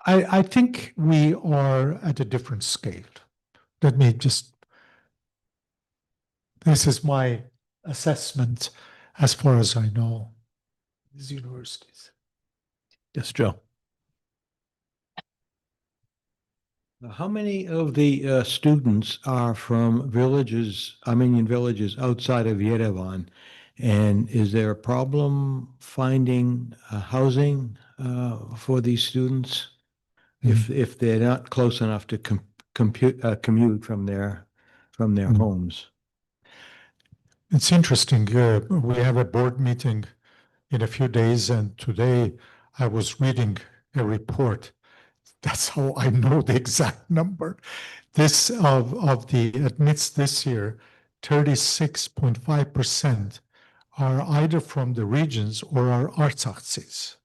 I think we are at a different scale. Let me just, this is my assessment as far as I know, these universities. yes, Joe. How many of the students are from villages, Armenian villages outside of Yerevan? And is there a problem finding housing for these students if they're not close enough to commute from their homes? It's interesting. We have a board meeting in a few days, and today I was reading a report. That's how I know the exact number. This of the admits this year, 36.5% are either from the regions or are Artsakhtsis.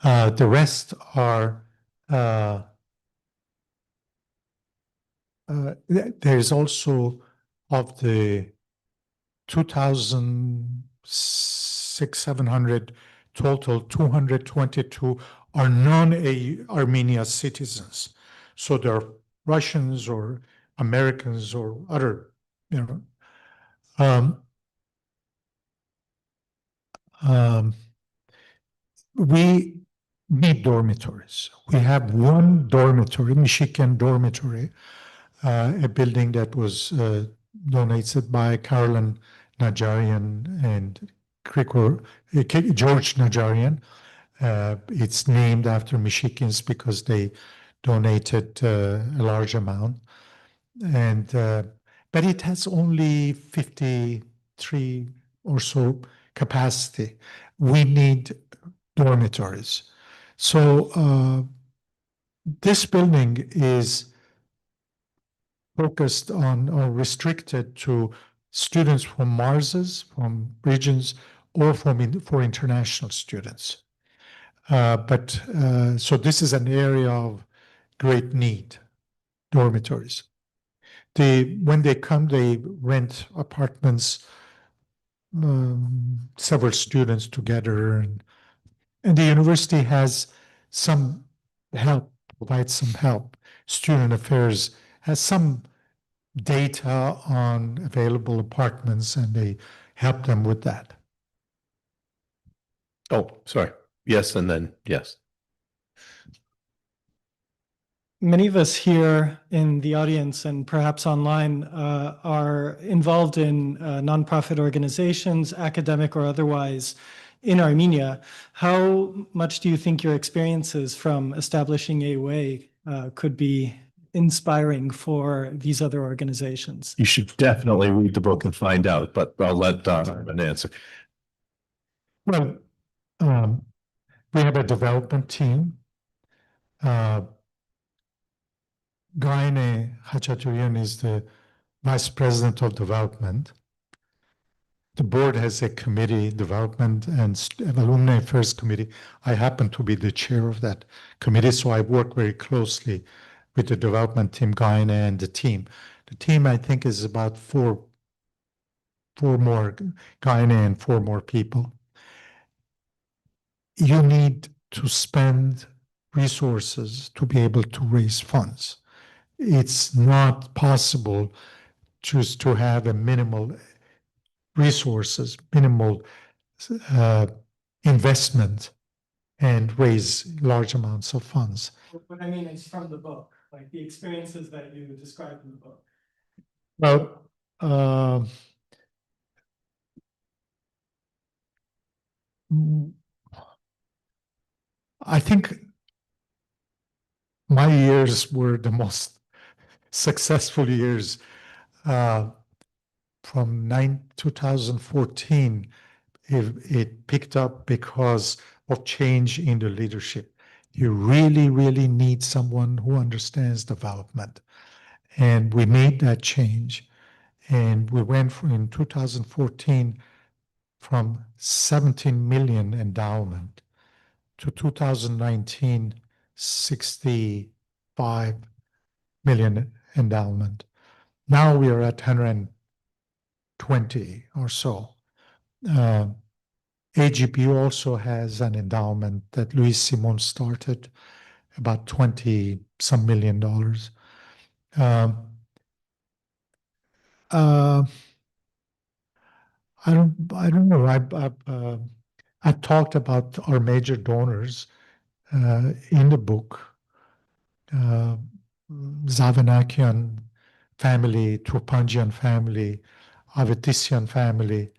The rest are, there's also of the 2,600-700 total, 222 are non-Armenia citizens. So they're Russians or Americans or other, we need dormitories. We have one dormitory, Michigan dormitory, a building that was donated by Caroline Najarian and George Najarian. It's named after Michigans because they donated a large amount. And but it has only 53 or so capacity. We need dormitories. So this building is focused on or restricted to students from Marses, from regions, or for international students. So this is an area of great need, dormitories. When they come, they rent apartments, several students together, and the university has some help, provides some help. Student Affairs has some data on available apartments, and they help them with that. Oh, sorry. Yes, and then yes. many of us here in the audience and perhaps online are involved in nonprofit organizations, academic or otherwise, in Armenia. How much do you think your experiences from establishing AOA could be inspiring for these other organizations? You should definitely read the book and find out, but I'll let Armen answer. Well, we have a development team. Garegin Hachaturian is the vice president of development. The board has a committee, development and alumni affairs committee. I happen to be the chair of that committee, so I work very closely with the development team, Garegin, and the team. The team, I think, is about four more, Garegin and four more people. You need to spend resources to be able to raise funds. It's not possible just to have a minimal resources, minimal investment and raise large amounts of funds. What I mean is from the book, like the experiences that you described in the book. Well, I think my years were the most successful years. From 2014, it picked up because of change in the leadership. You really, really need someone who understands development. And we made that change. And we went from, in 2014 from 17 million endowment to 2019, 65 million endowment. Now we are at 120 or so. AGPU also has an endowment that Luis Simon started, about 20 some million dollars. I don't know. I've talked about our major donors in the book. Zavanakian family, Turpanjian family, Avetisian family,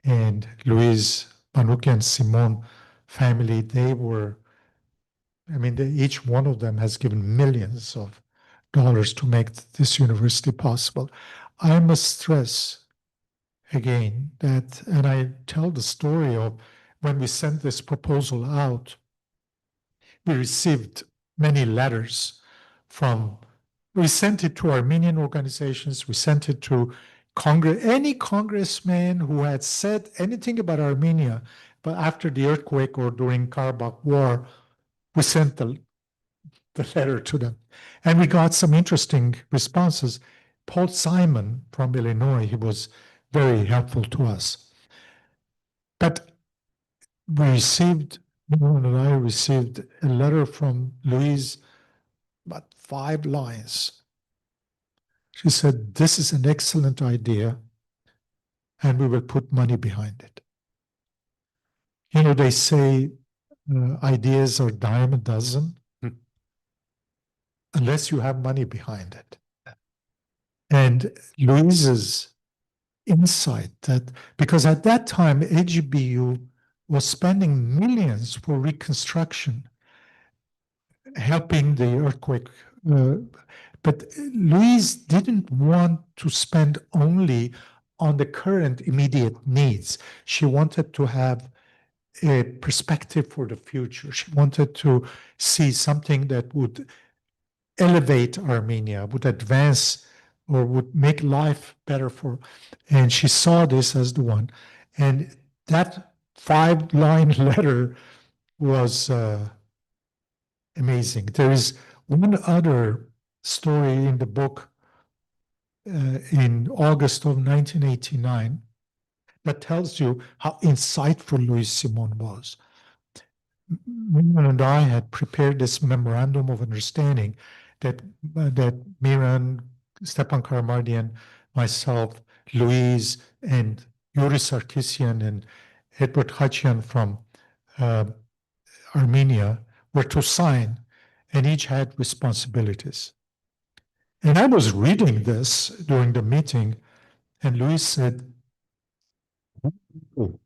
and Louise Manukian Simon family. They were, each one of them has given millions of dollars to make this university possible. I must stress again that, and I tell the story of when we sent this proposal out, we received many letters we sent it to Armenian organizations, we sent it to any congressman who had said anything about Armenia, but after the earthquake or during Karabakh War, we sent the letter to them. And we got some interesting responses. Paul Simon from Illinois, he was very helpful to us. But Miriam and I received a letter from Louise, about 5 lines. She said, "This is an excellent idea, and we will put money behind it." They say ideas are a dime a dozen, unless you have money behind it. And Louise's insight because at that time, AGBU was spending millions for reconstruction, helping the earthquake. But Louise didn't want to spend only on the current immediate needs. She wanted to have a perspective for the future. She wanted to see something that would elevate Armenia, would advance or would make life better and she saw this as the one. And that 5-line letter was amazing. There is one other story in the book in August of 1989 that tells you how insightful Luis Simon was. Miran and I had prepared this memorandum of understanding that Miran, Stepan Karamardian, myself, Louise, and Yuri Sarkisian and Edward Hachian from Armenia were to sign. and each had responsibilities. And I was reading this during the meeting, and Louise said, "Oh."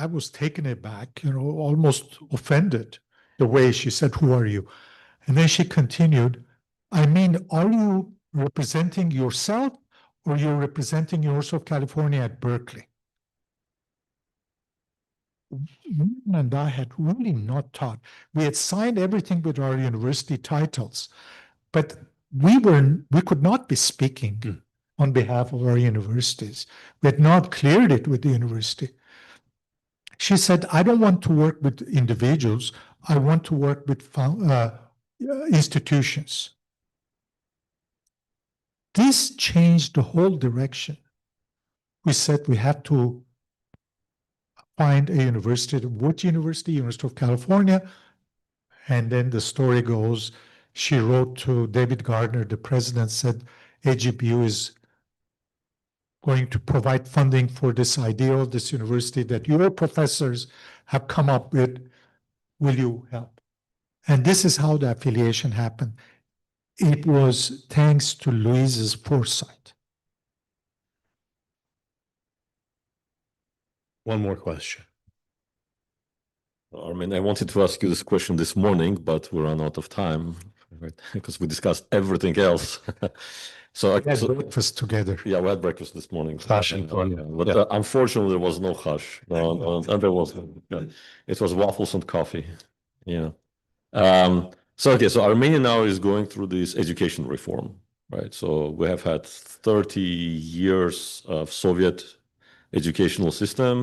I was taken aback, almost offended the way she said, "Who are you?" And then she continued, "I mean, are you representing yourself or you're representing University of California at Berkeley?" And I had really not taught. We had signed everything with our university titles, but we could not be speaking on behalf of our universities. We had not cleared it with the university. She said, "I don't want to work with individuals. I want to work with institutions." This changed the whole direction. We said we had to find a university. What university? University of California. And then the story goes, she wrote to David Gardner, the president, said, "AGPU is going to provide funding for this idea of this university that your professors have come up with. Will you help?" And this is how the affiliation happened. It was thanks to Louise's foresight. One more question. Armen, I wanted to ask you this question this morning, but we ran out of time, right? Because we discussed everything else. We had breakfast together. Yeah, we had breakfast this morning. Hush and fun. But unfortunately, there was no hush. No, and there was, it was waffles and coffee. Yeah. So Armenia now is going through this education reform, right? So we have had 30 years of Soviet educational system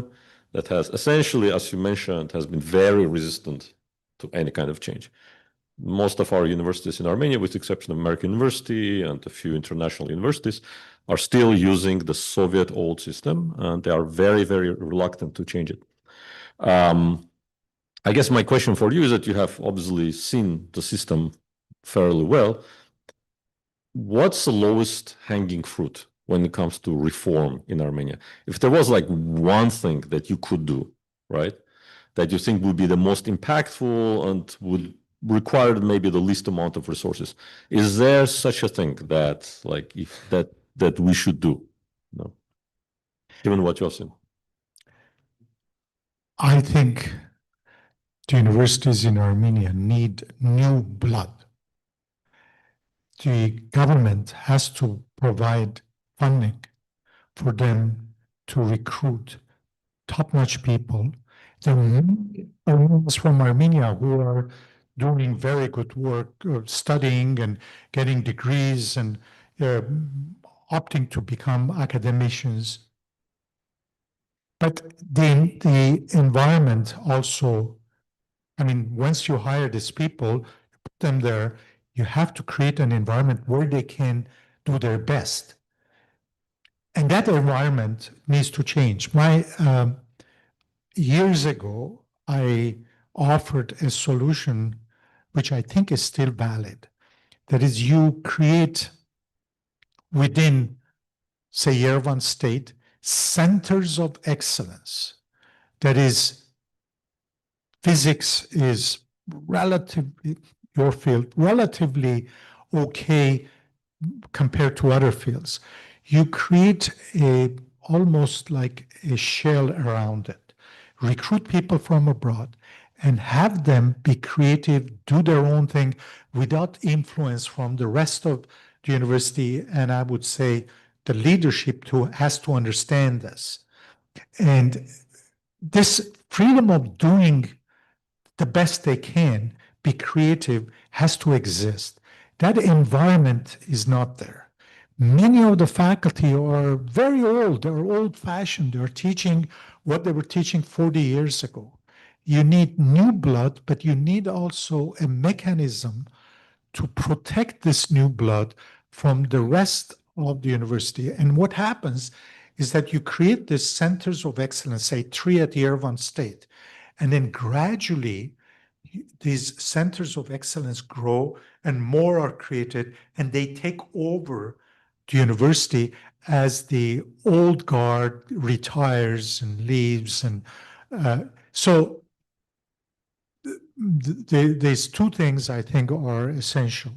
that has essentially, as you mentioned, has been very resistant to any kind of change. Most of our universities in Armenia, with the exception of American University and a few international universities, are still using the Soviet old system, and they are very, very reluctant to change it. I guess my question for you is that you have obviously seen the system fairly well. What's the lowest hanging fruit when it comes to reform in Armenia? If there was like one thing that you could do, right, that you think would be the most impactful and would require maybe the least amount of resources, is there such a thing that that we should do? No, given what you've seen. I think the universities in Armenia need new blood. The government has to provide funding for them to recruit top-notch people. There are Armenians from Armenia who are doing very good work, studying and getting degrees and opting to become academicians. But the environment also, I mean, once you hire these people, you put them there, you have to create an environment where they can do their best. And that environment needs to change. Years ago, I offered a solution which I think is still valid. That is, you create within, say, Yerevan state, centers of excellence. That is, physics is relatively, your field, relatively okay compared to other fields. You create almost like a shell around it. Recruit people from abroad and have them be creative, do their own thing without influence from the rest of the university. And I would say the leadership too has to understand this. And this freedom of doing the best they can, be creative, has to exist. That environment is not there. Many of the faculty are very old, they're old-fashioned, they're teaching what they were teaching 40 years ago. You need new blood, but you need also a mechanism to protect this new blood from the rest of the university. And what happens is that you create these centers of excellence, say 3 at Yerevan State, and then gradually these centers of excellence grow and more are created, and they take over the university as the old guard retires and leaves. And so there's two things I think are essential.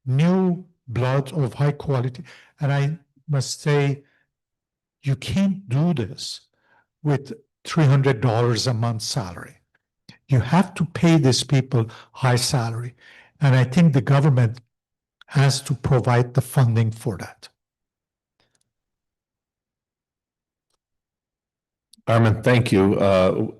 New blood of high quality. And I must say, you can't do this with $300 a month salary. You have to pay these people high salary. And I think the government has to provide the funding for that. Armen, thank you.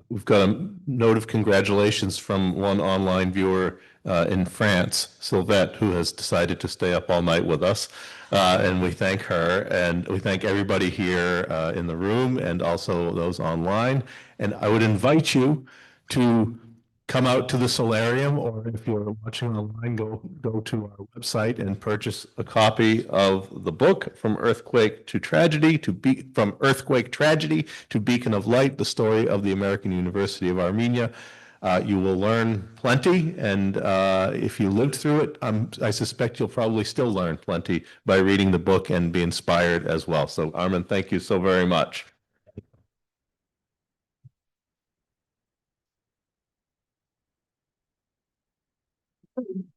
We've got a note of congratulations from one online viewer in France, Sylvette, who has decided to stay up all night with us. And we thank her, and we thank everybody here in the room and also those online. And I would invite you to come out to the solarium, or if you're watching online, go to our website and purchase a copy of the book From Earthquake Tragedy to Beacon of Light, the story of the American University of Armenia. You will learn plenty, and if you lived through it, I suspect you'll probably still learn plenty by reading the book and be inspired as well. So Armen, thank you so very much.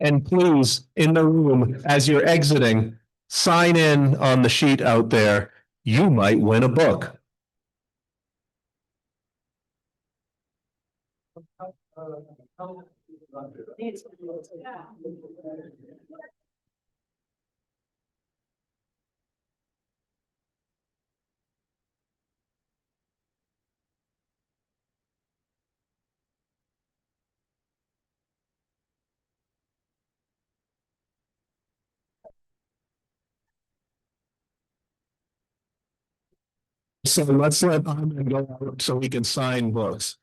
And please, in the room, as you're exiting, sign in on the sheet out there. You might win a book. So let's let Armen go out so we can sign books.